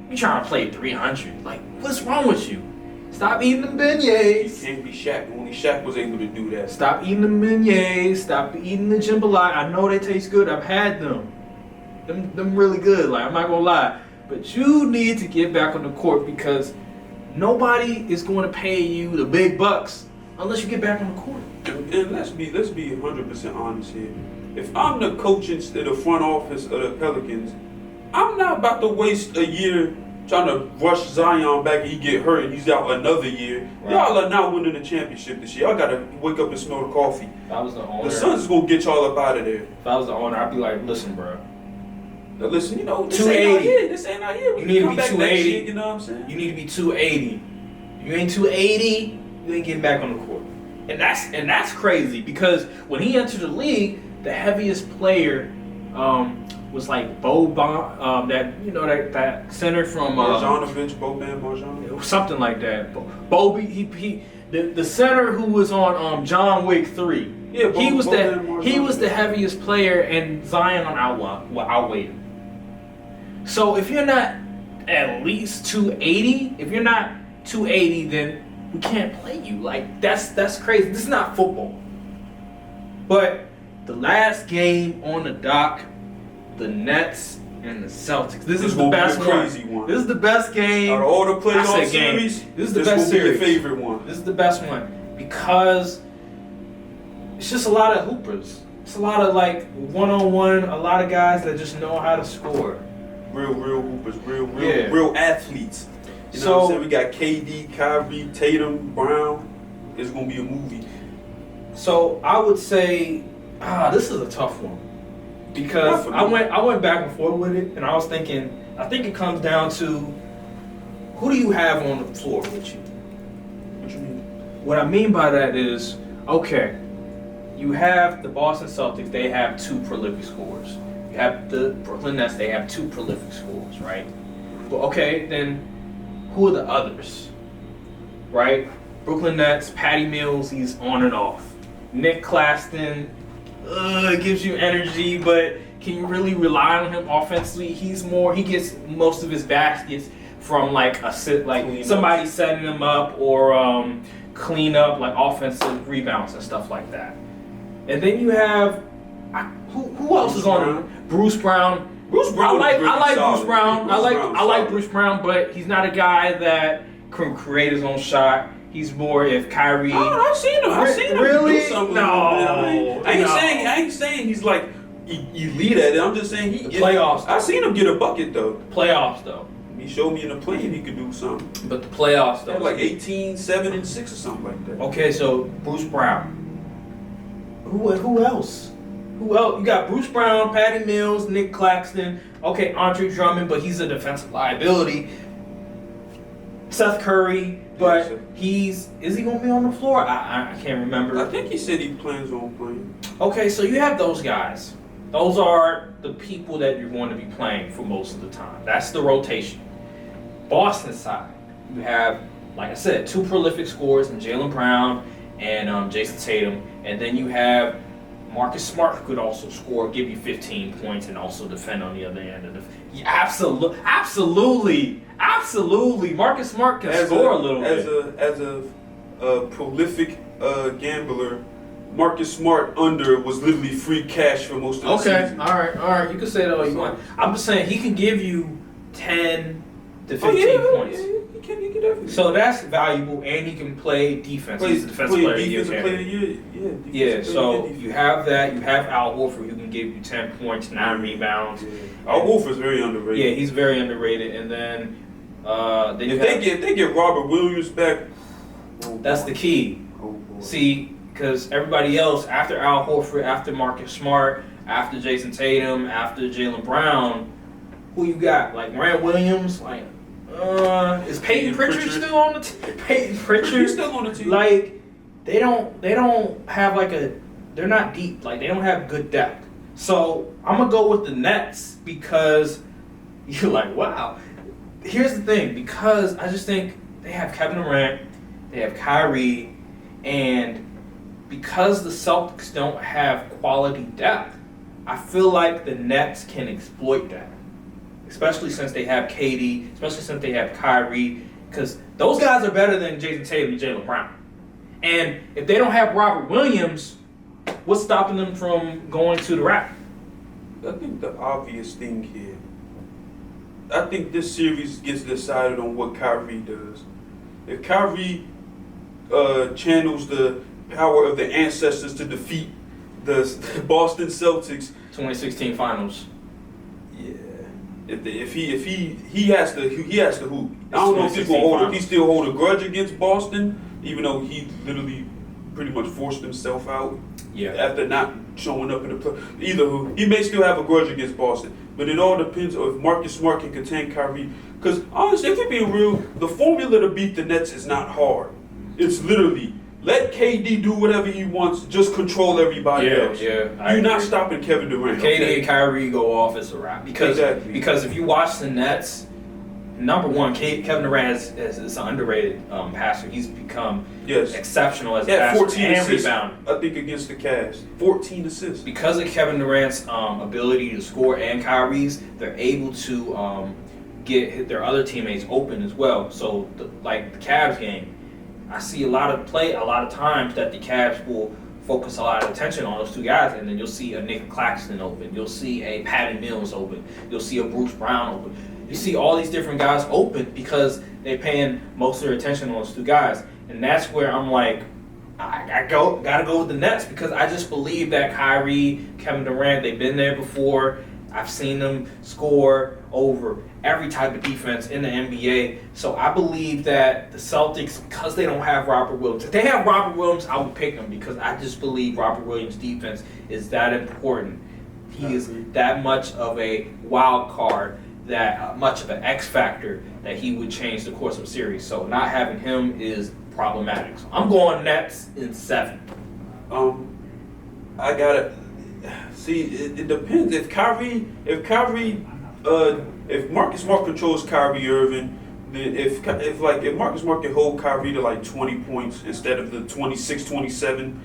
You trying to play 300? Like, what's wrong with you? Stop eating them You beignets. can't be Shaq. Only Shaq was able to do that. Stop eating them beignets. Stop eating the jambalaya. I know they taste good. I've had them. Them really good. Like, I'm not gonna lie. But you need to get back on the court because nobody is going to pay you the big bucks unless you get back on the court. And let's be 100% honest here. If I'm the coach instead of front office of the Pelicans, I'm not about to waste a year trying to rush Zion back and he get hurt and he's out another year. Right. Y'all are not winning the championship this year. Y'all gotta wake up and smell the coffee. If I was the owner, the Suns is gonna get y'all up out of there. If I was the owner, I'd be like, listen, bro. Now listen, you know, this 280. ain't our year. This ain't our year. You need to be 280. Year, you know what I'm saying? You need to be 280. You ain't 280, you ain't getting back on the court. And that's crazy because when he entered the league, the heaviest player was like Boban, that center from Marjanovic, Boban Marjanovic, something like that. Bobby, the center who was on John Wick 3. Yeah, he was the heaviest player, and Zion outweighed him. So if you're not at least 280, if you're not 280, then we can't play you. Like that's crazy. This is not football. But the last game on the dock, the Nets and the Celtics. This is the best one. This is the best game. Out of all the playoff series, this is the best series. Your favorite one. This is the best one because it's just a lot of hoopers. It's a lot of like one-on-one. A lot of guys that just know how to score. Real hoopers. Real athletes. You know what I'm saying? We got KD, Kyrie, Tatum, Brown. It's gonna be a movie. So I would say, this is a tough one because I went back and forth with it, and I was thinking, I think it comes down to who do you have on the floor with you? What you mean? What I mean by that is, okay, you have the Boston Celtics. They have 2 prolific scorers. You have the Brooklyn Nets. They have 2 prolific scorers, right? Well, okay, then who are the others? Right? Brooklyn Nets, Patty Mills, he's on and off. Nick Claxton, gives you energy, but can you really rely on him offensively? He gets most of his baskets from somebody setting him up or clean up, like offensive rebounds and stuff like that. And then you have who else is on? Bruce Brown. I like Bruce Brown, but he's not a guy that can create his own shot. He's more if Kyrie. Oh, I've seen him really do something. No, I ain't saying he's like elite at it. I'm just saying playoffs. I've seen him get a bucket though. Playoffs though. He showed me in the plane he could do something. But the playoffs though. Like 18, 7, and 6 or something like that. Okay, so Bruce Brown. Who else? You got Bruce Brown, Patty Mills, Nick Claxton. Okay, Andre Drummond, but he's a defensive liability. Seth Curry, but is he gonna be on the floor? I can't remember. I think he said he plans on playing. Okay, so you have those guys. Those are the people that you're going to be playing for most of the time. That's the rotation. Boston side, you have, like I said, 2 prolific scorers in Jaylen Brown and Jason Tatum, and then you have Marcus Smart, who could also score, give you 15 points, and also defend on the other end of the. Absolutely. Marcus Smart can score a little bit. As a prolific gambler, Marcus Smart under was literally free cash for most of the season. All right. You can say that all you want. I'm just saying he can give you 10 to 15 points. Yeah, he can definitely. So that's valuable, and he can play defense. He's a defensive player of the year. Yeah, so you have that. You have Al Horford, who can give you 10 points, 9 rebounds. Yeah. Al Horford's very underrated. Yeah, he's very underrated. And then if they get Robert Williams back, that's the key. See, because everybody else after Al Horford, after Marcus Smart, after Jason Tatum, after Jaylen Brown, who you got? Like Grant Williams, like. Is Peyton Pritchard still on the team? Peyton Pritchard? He's still on the team. Like, they don't have they're not deep. Like, they don't have good depth. So, I'm going to go with the Nets because you're like, wow. Here's the thing. Because I just think they have Kevin Durant, they have Kyrie, and because the Celtics don't have quality depth, I feel like the Nets can exploit that. especially since they have KD, especially since they have Kyrie, because those guys are better than Jason Tatum and Jaylen Brown. And if they don't have Robert Williams, what's stopping them from going to the Raptors? I think the obvious thing here, I think this series gets decided on what Kyrie does. If Kyrie channels the power of the ancestors to defeat the Boston Celtics 2016 Finals. Yeah. If he has to hoop. I don't know if he's gonna hold. If he still hold a grudge against Boston, even though he literally pretty much forced himself out. Yeah. After not showing up in the play. Either who, he may still have a grudge against Boston, but it all depends on if Marcus Smart can contain Kyrie. Because honestly, if we're being real, the formula to beat the Nets is not hard. It's literally let KD do whatever he wants, just control everybody else. Yeah, You're not stopping Kevin Durant. KD and Kyrie go off, it's a wrap. Because if you watch the Nets, number one, Kevin Durant is an underrated passer. He's become exceptional as a passer 14 and assists, rebounder. I think against the Cavs, 14 assists. Because of Kevin Durant's ability to score and Kyrie's, they're able to get their other teammates open as well. So, like the Cavs game, I see a lot of times that the Cavs will focus a lot of attention on those two guys, and then you'll see a Nick Claxton open, you'll see a Patty Mills open, you'll see a Bruce Brown open. You see all these different guys open because they're paying most of their attention on those two guys, and that's where I'm like, gotta go with the Nets because I just believe that Kyrie, Kevin Durant, they've been there before. I've seen them score over every type of defense in the NBA. So I believe that the Celtics, because they don't have Robert Williams, if they have Robert Williams, I would pick them because I just believe Robert Williams' defense is that important. He is that much of a wild card, that much of an X factor that he would change the course of a series. So not having him is problematic. So I'm going Nets in 7. I gotta see. It depends. If Marcus Smart controls Kyrie Irving, then if Marcus Smart can hold Kyrie to like 20 points instead of the 26, 27,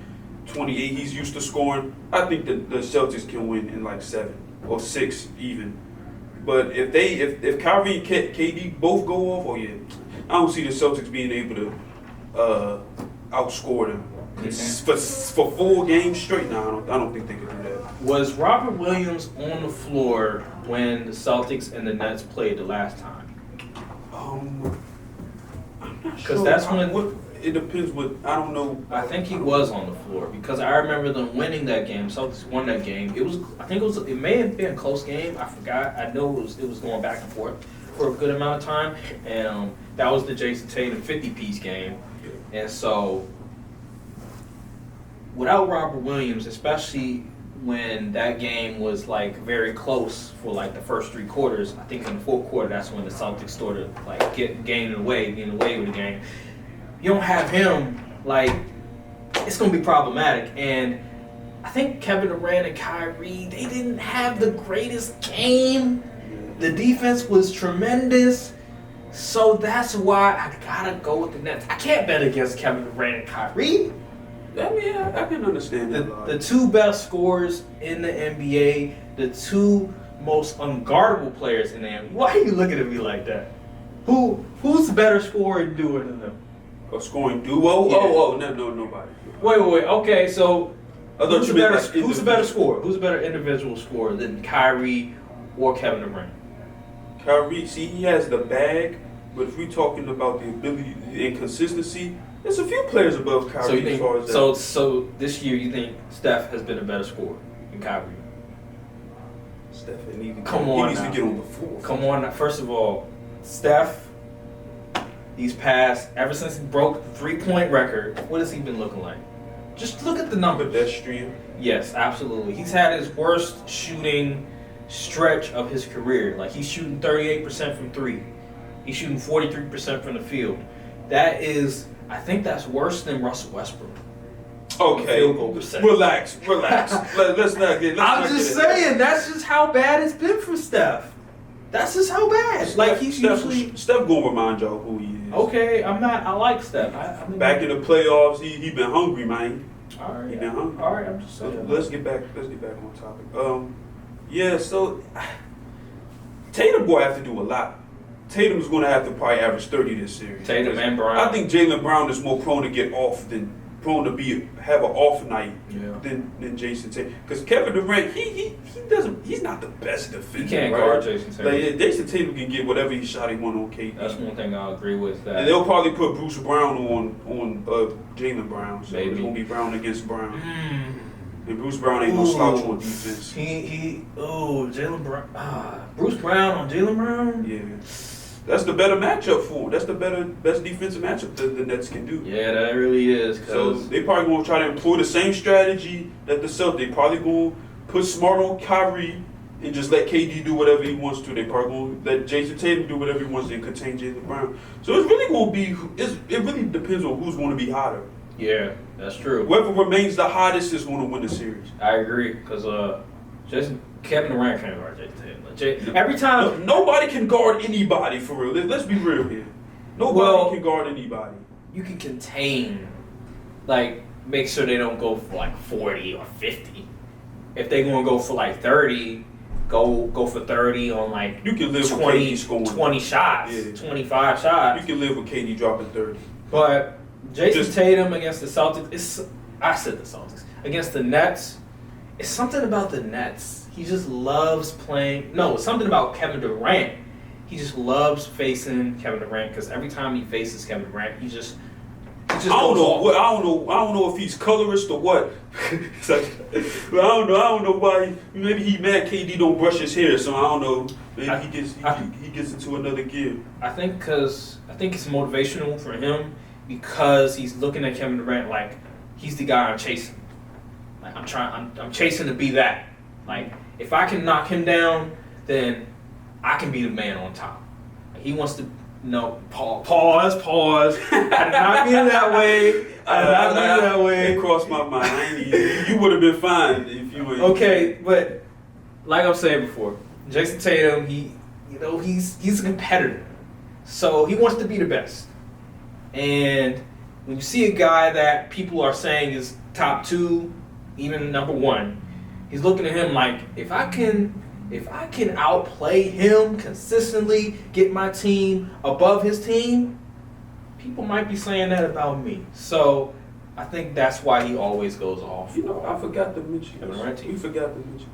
28 he's used to scoring, I think the Celtics can win in like 7 or 6 even. But if Kyrie and KD both go off, I don't see the Celtics being able to outscore them. For 4 games straight now, I don't think they can do that. Was Robert Williams on the floor when the Celtics and the Nets played the last time? I'm not sure. Because that's when it depends. I don't know. I think he was on the floor because I remember them winning that game. Celtics won that game. It may have been a close game. I forgot. I know it was going back and forth for a good amount of time, and that was the Jason Tatum 50-piece game, and so. Without Robert Williams, especially when that game was like very close for like the first 3 quarters, I think in the 4th quarter that's when the Celtics started like getting away with the game. You don't have him, like it's gonna be problematic. And I think Kevin Durant and Kyrie, they didn't have the greatest game. The defense was tremendous. So that's why I gotta go with the Nets. I can't bet against Kevin Durant and Kyrie. I can understand that. The 2 best scorers in the NBA, the 2 most unguardable players in the NBA. Why are you looking at me like that? Who's the better scorer and doer than them? A scoring duo? Yeah. No, nobody. Wait. Okay, so who's the better scorer? Who's a better individual scorer than Kyrie or Kevin Durant? Kyrie, see, he has the bag, but if we're talking about the ability and consistency, there's a few players above Kyrie as far as that. So this year you think Steph has been a better scorer than Kyrie? Steph needs to get on the floor. Come on now. First of all, Steph, ever since he broke the 3-point record, what has he been looking like? Just look at the numbers. Pedestrian. Yes, absolutely. He's had his worst shooting stretch of his career. Like he's shooting 38% from 3. He's shooting 43% from the field. I think that's worse than Russell Westbrook. Okay, field goal percentage. Relax. Let's not get. I'm just saying that's just how bad it's been for Steph. That's just how bad. Steph gonna remind y'all who he is. Okay, I like Steph. Back in the playoffs, he been hungry, man. All right. He been hungry. All right, I'm just saying. Let's get back on topic. So Tatum will have to do a lot. Tatum's going to have to probably average 30 this series. Tatum and Brown. I think Jaylen Brown is more prone to get off than prone to have an off night than Jason Tatum. Because Kevin Durant, he's not the best defender. He can't guard Jason Tatum. Like, Jason Tatum can get whatever shot he want on KD. That's one thing I'll agree with. That. And they'll probably put Bruce Brown on Jaylen Brown. So Maybe. It's going to be Brown against Brown. And Bruce Brown ain't no slouch on defense. Jaylen Brown. Bruce Brown on Jaylen Brown? Yeah. That's the better matchup for him. That's the best defensive matchup the Nets can do. Yeah, that really is. So they probably going to try to employ the same strategy that the Celtics. They probably going to put Smart on Kyrie and just let KD do whatever he wants to. They probably going to let Jason Tatum do whatever he wants to and contain Jaylen Brown. So it's really going to be. It really depends on who's going to be hotter. Yeah, that's true. Whoever remains the hottest is going to win the series. I agree because Kevin Durant can't guard Jason Tatum. Every time nobody can guard anybody for real. Let's be real here. Nobody can guard anybody. You can contain, like, make sure they don't go for like 40 or 50. If they're gonna go for like 30, go for 30 on like you can live 20, with KD scoring 20 shots, 25 shots. You can live with KD dropping 30. But Jason Tatum against the Celtics, I said the Celtics against the Nets. It's something about the Nets. He just loves playing. No, it's something about Kevin Durant. He just loves facing Kevin Durant because every time he faces Kevin Durant, he just I don't know if he's colorist or what. I don't know why. Maybe he mad KD don't brush his hair, so I don't know. Maybe he gets into another gear. I think it's motivational for him because he's looking at Kevin Durant like he's the guy I'm chasing. Like I'm chasing to be that. Like if I can knock him down, then I can be the man on top. Like, he wants to. No, pause. I did not mean it that way. It crossed my mind. You would have been fine if you were. Okay, but like I was saying before, Jason Tatum, he's a competitor, so he wants to be the best. And when you see a guy that people are saying is top 2, even number 1, he's looking at him like if I can outplay him consistently, get my team above his team, people might be saying that about me. So I think that's why he always goes off. I forgot to mention. We forgot to mention.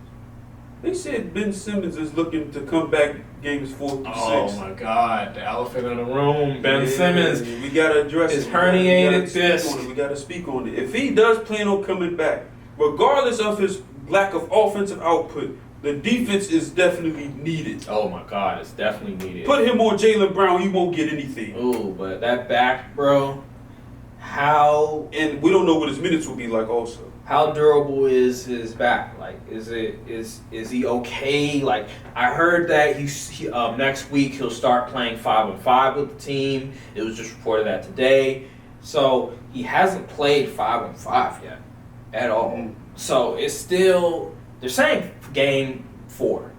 They said Ben Simmons is looking to come back games 4 through 6. Oh my God, the elephant in the room. Ben Simmons. We gotta address his herniated disc. We gotta speak on it. If he does plan on coming back, regardless of his lack of offensive output, the defense is definitely needed. Oh my God, it's definitely needed. Put him on Jaylen Brown, he won't get anything. Ooh, but that back, bro, how... And we don't know what his minutes will be like also. How durable is his back? Like, is he okay? Like, I heard that he next week he'll start playing 5-on-5 with the team. It was just reported that today. So, he hasn't played 5-on-5 yet at all. Mm-hmm. So, it's still... They're saying game 4.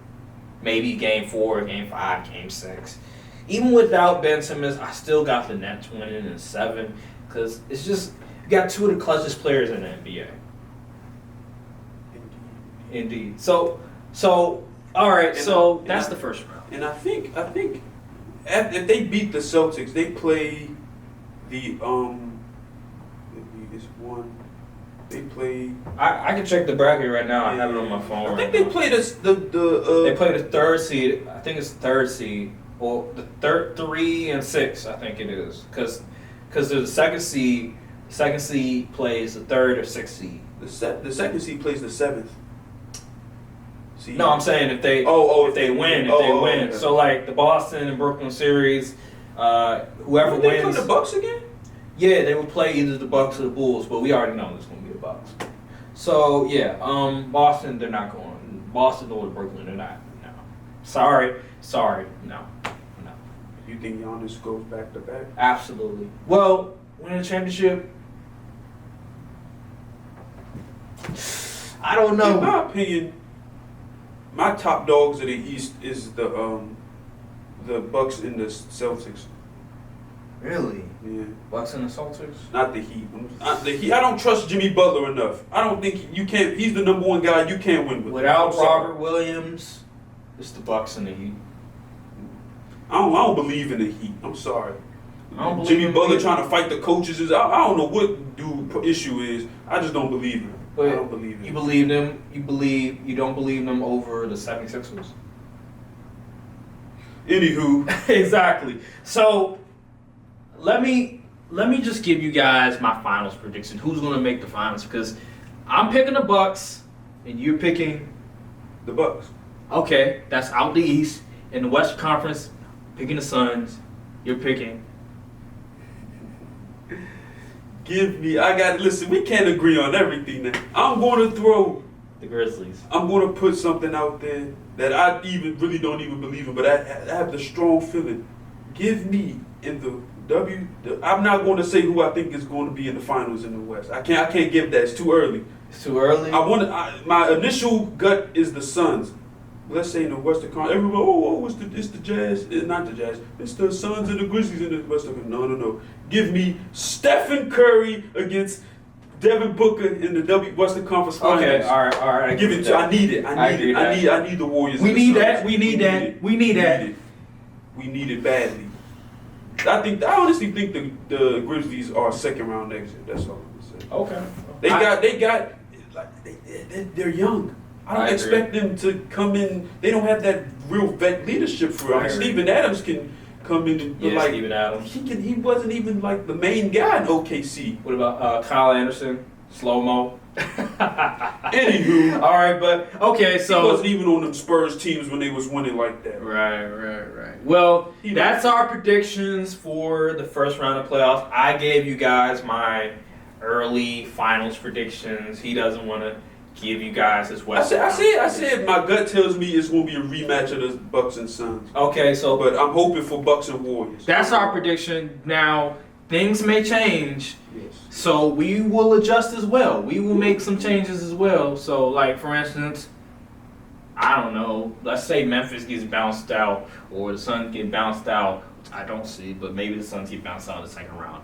Maybe game 4, game 5, game 6. Even without Ben Simmons, I still got the Nets winning in 7. Because it's just, you got 2 of the clutchest players in the NBA. Indeed. So, all right. That's the first round. And I think if they beat the Celtics, they play the it's 1. They play. I can check the bracket right now. I have it on my phone. I think they play They play the 3rd seed. I think it's the 3rd seed, or the 3 and 6. I think it is because there's the 2nd seed. The 2nd seed plays the 3rd or 6th seed. The 2nd seed plays the 7th. See? No, I'm saying if they if they win. Okay. So like the Boston and Brooklyn series, whoever wins. They play the Bucks again? Yeah, they would play either the Bucks or the Bulls, but we already know it's going to be the Bucks. So yeah, Boston, they're not going. Boston or Brooklyn, they're not. No, sorry, no. You think Giannis goes back to back? Absolutely. Well, winning a championship. I don't know. In my opinion, my top dogs of the East is the Bucks and the Celtics. Really? Yeah. Bucks and the Celtics? Not the Heat. The Heat. I don't trust Jimmy Butler enough. I don't think you can. He's the number 1 guy you can't win with. Without Robert Williams, it's the Bucks and the Heat. I don't believe in the Heat. I'm sorry. Jimmy Butler trying to fight the coaches is. I don't know what dude issue is. I just don't believe him. But I don't believe him. You believe them? You don't believe them over the 76ers? Anywho, Exactly. So let me just give you guys my finals prediction. Who's gonna make the finals? Because I'm picking the Bucks and you're picking the Bucks. Okay, that's out the East. In the Western Conference, picking the Suns. You're picking. Listen, we can't agree on everything now. I'm going to throw The Grizzlies. I'm going to put something out there that I really don't even believe in, but I have the strong feeling. Give me in I'm not going to say who I think is going to be in the finals in the West. I can't give that. It's too early. It's too early? My initial gut is the Suns. Let's say in the Western Conference, everybody, it's the Jazz. It's not the Jazz. It's the Suns and the Grizzlies in the Western Conference. No. Give me Stephen Curry against Devin Booker in the Western Conference Finals. Okay, all right. Give it to. I need it. I need the Warriors. We need that. We need that. We need it badly. I honestly think the Grizzlies are second round exit. That's all I'm gonna say. Okay. They're young. I don't expect them to come in. They don't have that real vet leadership for them. Steven Adams can come in and Steven Adams. He wasn't even like the main guy in OKC. What about Kyle Anderson? Slow-mo? Anywho. All right, but okay, so he wasn't even on them Spurs teams when they was winning like that. Right. Well, that's our predictions for the first round of playoffs. I gave you guys my early finals predictions. He doesn't want to give you guys his West. I said my gut tells me it's going to be a rematch of the Bucks and Suns. Okay, but I'm hoping for Bucks and Warriors. That's our prediction. Now, things may change. Yes. So we will adjust as well. We will make some changes as well. So, like, for instance, I don't know, let's say Memphis gets bounced out or the Suns get bounced out. I don't see, but maybe the Suns get bounced out in the second round.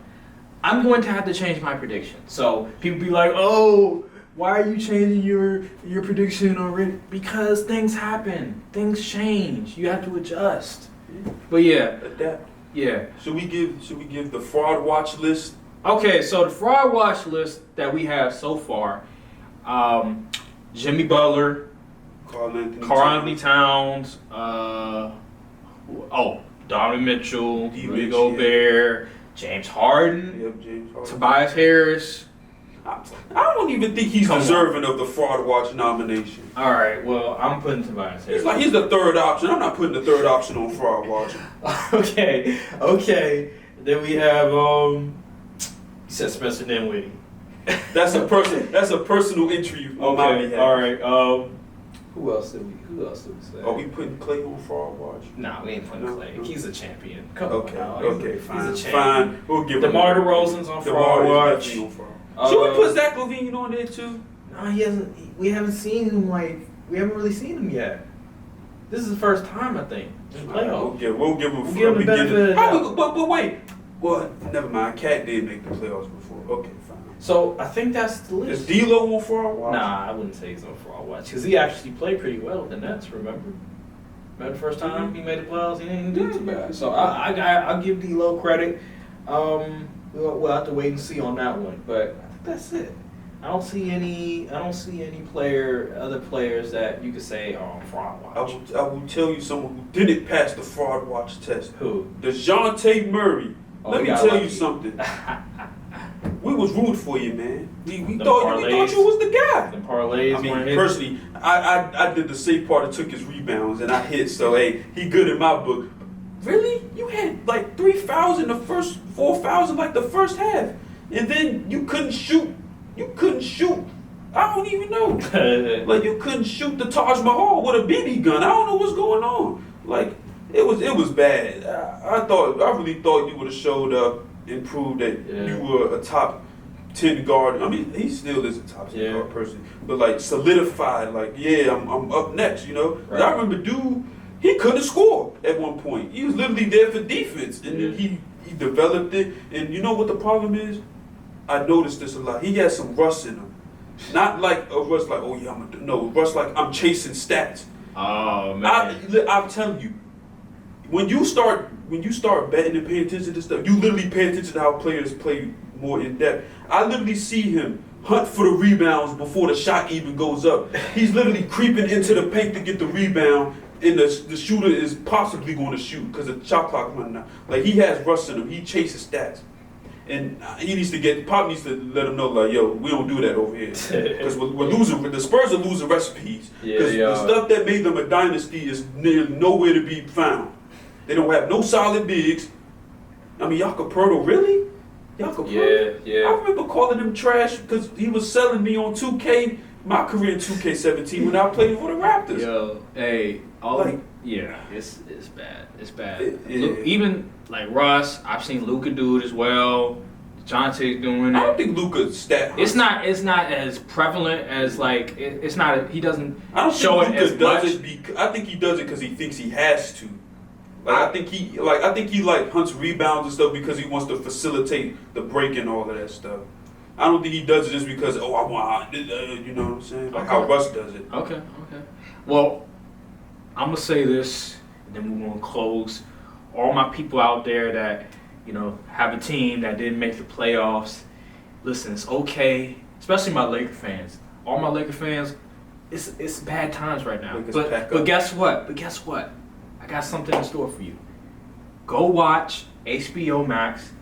I'm going to have to change my prediction. So people be like, oh, why are you changing your prediction already? Because things happen. Things change. You have to adjust. But yeah. Adapt. Yeah. Should we give the fraud watch list? Okay, so the fraud watch list that we have so far, Jimmy Butler, Karl Anthony Towns, Donovan Mitchell, Rudy Gobert, James Harden, James Harden, Tobias Harris. I don't even think he's deserving of the fraud watch nomination. All right, well, I'm putting Tobias Harris. He's the third option. I'm not putting the third option on fraud watch. Okay. Then we have you said Spencer Dinwiddie. That's a personal entry on my behalf. All right. Who else did we say? Are we putting Clay on fraud watch? Nah, we ain't putting Clay. He's a champion. Okay, fine. He's a champion. Fine. We'll give DeMar DeRozan's on fraud watch. Should we put Zach LaVine on there too? No, he hasn't. We haven't seen him. We haven't really seen him yet. This is the first time, I think, in playoffs. We'll give him the benefit of the doubt. But wait. Well, never mind. Cat did make the playoffs before. Okay, fine. So I think that's the list. Is D'Lo on fraud watch? Nah, I wouldn't say he's on fraud watch because he actually played pretty well with the Nets. Remember the first time he made the playoffs, he didn't do too bad. So I'll give D'Lo credit. We'll have to wait and see on that one, but I think that's it. I don't see any other players that you could say are on fraud watch. I will tell you someone who didn't pass the fraud watch test. Who? DeJounte Murray. Let me tell you something. We was rooting for you, man. We thought you was the guy. The parlays. I mean, personally, I did the safe part. I took his rebounds and I hit. So hey, he good in my book. Really? You had like 3 fouls in the first 4 fouls in like the first half, and then you couldn't shoot. I don't even know. Like you couldn't shoot the Taj Mahal with a BB gun. I don't know what's going on. Like it was bad. I really thought you would have showed up and proved that you were a top 10 guard. I mean, he still is a top 10 guard person, but like solidified. Like I'm up next. You know. Right. I remember dude. He couldn't score at one point. He was literally there for defense, and then he developed it. And you know what the problem is? I noticed this a lot. He has some rust in him. Not like a rust like, rust like I'm chasing stats. Oh, man. I'm telling you, when you start betting and paying attention to stuff, you literally pay attention to how players play more in depth. I literally see him hunt for the rebounds before the shot even goes up. He's literally creeping into the paint to get the rebound, and the shooter is possibly going to shoot because the shot clock running out. Like, he has rust in him. He chases stats. And he needs to Pop needs to let him know, like, yo, we don't do that over here. Because we're losing. The Spurs are losing recipes. Because the stuff that made them a dynasty is nowhere to be found. They don't have no solid bigs. I mean, Jakob Poeltl, really? Jakob Poeltl? Yeah. I remember calling him trash because he was selling me on 2K, my career in 2K17 when I played for the Raptors. Yo, hey, it's bad. It's bad. Look, even like Russ, I've seen Luka do it as well. Jonte's doing it. I don't think Luka's stat. It's not as prevalent as like it's not. He doesn't. I don't show think it as Luka does much. it. I think he does it because he thinks he has to. I think he hunts rebounds and stuff because he wants to facilitate the break and all of that stuff. I don't think he does it just because I want. You know what I'm saying? Like how Russ does it. Okay. Well, I'm gonna say this, and then we're gonna close. All my people out there that have a team that didn't make the playoffs. Listen, it's okay, especially my Laker fans. All my Laker fans, it's bad times right now. But guess what? I got something in store for you. Go watch HBO Max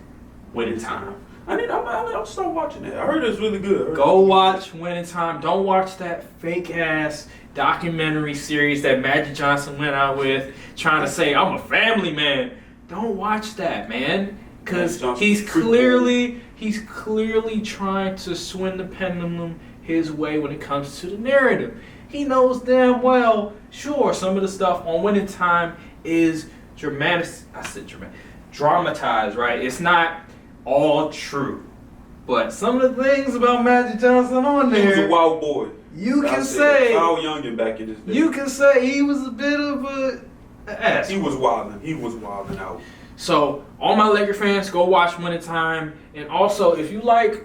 Winning Time. I'll start watching it. I heard it's really good. Go watch Winning Time. Don't watch that fake ass documentary series that Magic Johnson went out with, trying to say I'm a family man. Don't watch that, man, because he's clearly trying to swing the pendulum his way when it comes to the narrative. He knows damn well. Sure, some of the stuff on Winning Time is dramatized, right? It's not all true, but some of the things about Magic Johnson on there. He was a wild boy. You can say Kyle Youngin back in his day. You can say he was a bit of an ass. He was wilding out. So all my Laker fans, go watch Winning Time. And also, if you like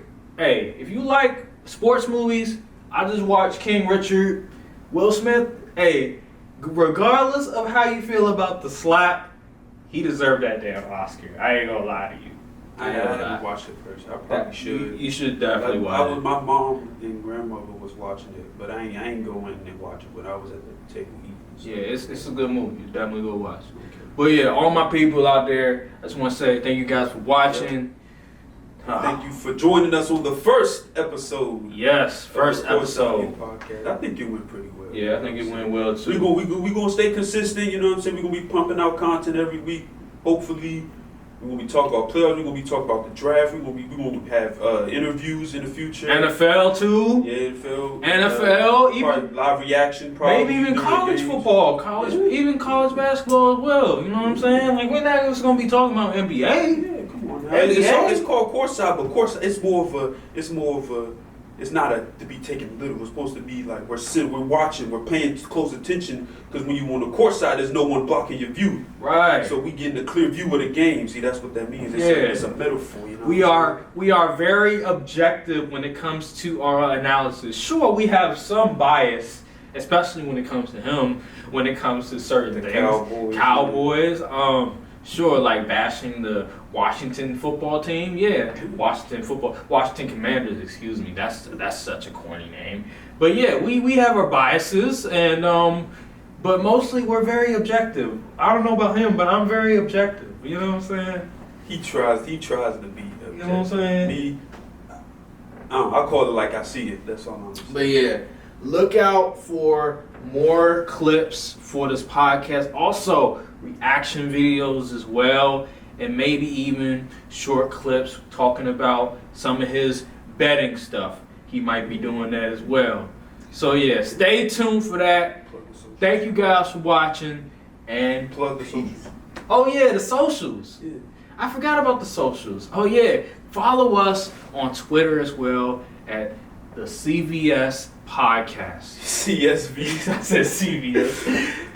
sports movies, I just watched King Richard, Will Smith. Hey, regardless of how you feel about the slap, he deserved that damn Oscar. I ain't gonna lie to you. I haven't watched it first. I probably should. You should definitely watch it. My mom and grandmother was watching it, but I ain't going and watch it when I was at the table eating. So. Yeah, it's a good movie. You definitely go watch it. Okay. But yeah, all my people out there, I just want to say thank you guys for watching. Thank you for joining us on the first episode. Yes, first episode. Podcast. I think it went pretty well. Yeah, I think it went well too. We gonna stay consistent. You know what I'm saying? We're gonna be pumping out content every week. Hopefully. We're going to be talking about playoffs. We're going to be talking about the draft. We're going to have interviews in the future. NFL too. Yeah, NFL. NFL, even live reaction. Probably maybe even college football, even college basketball as well. You know what I'm saying? Like we're not just going to be talking about NBA. Yeah, come on now. It's called Courtside, but Courtside it's more of a. It's not to be taken literal. It's supposed to be like we're watching, we're paying close attention because when you on the court side, there's no one blocking your view. Right. So we getting a clear view of the game. See, that's what that means. It's a metaphor. You know. We are very objective when it comes to our analysis. Sure, we have some bias, especially when it comes to him. When it comes to certain things, Cowboys. Sure, like bashing the Washington football team. Yeah, Washington Commanders. Excuse me. That's such a corny name. But yeah, we have our biases, and but mostly we're very objective. I don't know about him, but I'm very objective. You know what I'm saying? He tries to be objective. You know what I'm saying? Me, I call it like I see it. That's all I'm saying. But yeah, look out for more clips for this podcast. Also, reaction videos as well, and maybe even short clips talking about some of his betting stuff. He might be doing that as well. So yeah, stay tuned for that. Thank you guys for watching, and plug the socials. Oh yeah, the socials. Yeah. I forgot about the socials. Oh yeah, follow us on Twitter as well at the CVS Podcast. CSV. I said CVS.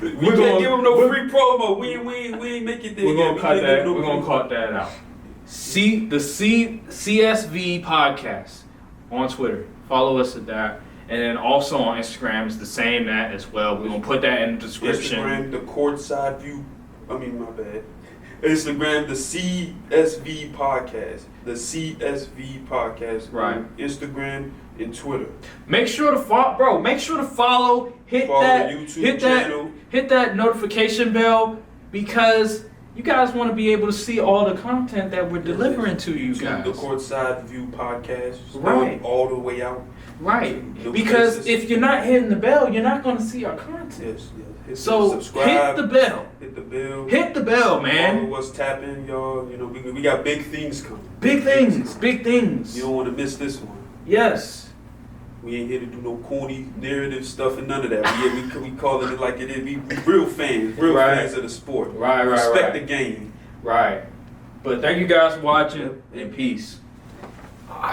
We can't give them no free promo. We ain't make it there. We're gonna cut that. We're gonna cut that out. The CSV Podcast on Twitter. Follow us at that, and then also on Instagram is the same as well. We're gonna put that in the description. Instagram, the Courtside View I mean, my bad. Instagram, the CSV Podcast. The CSV Podcast. Right. On Instagram and Twitter. Make sure to follow, bro. Make sure to follow. Hit Follow that. the YouTube hit channel. that. Hit that notification bell because you guys want to be able to see all the content that we're delivering to you guys. The Courtside View Podcast. Right. All the way out. Right. No Because spaces. if you're not hitting the bell, you're not going to see our content. Yes. Hit So subscribe. hit the bell. Hit the bell. Hit the bell, man. All of us tapping, y'all. You know, we got big things coming. Big things. Big things. You don't want to miss this one. Yes. We ain't here to do no corny narrative stuff and none of that. We calling it like it is. We real fans, Right. fans of the sport. Right. Respect the game. Right. But thank you guys for watching and peace.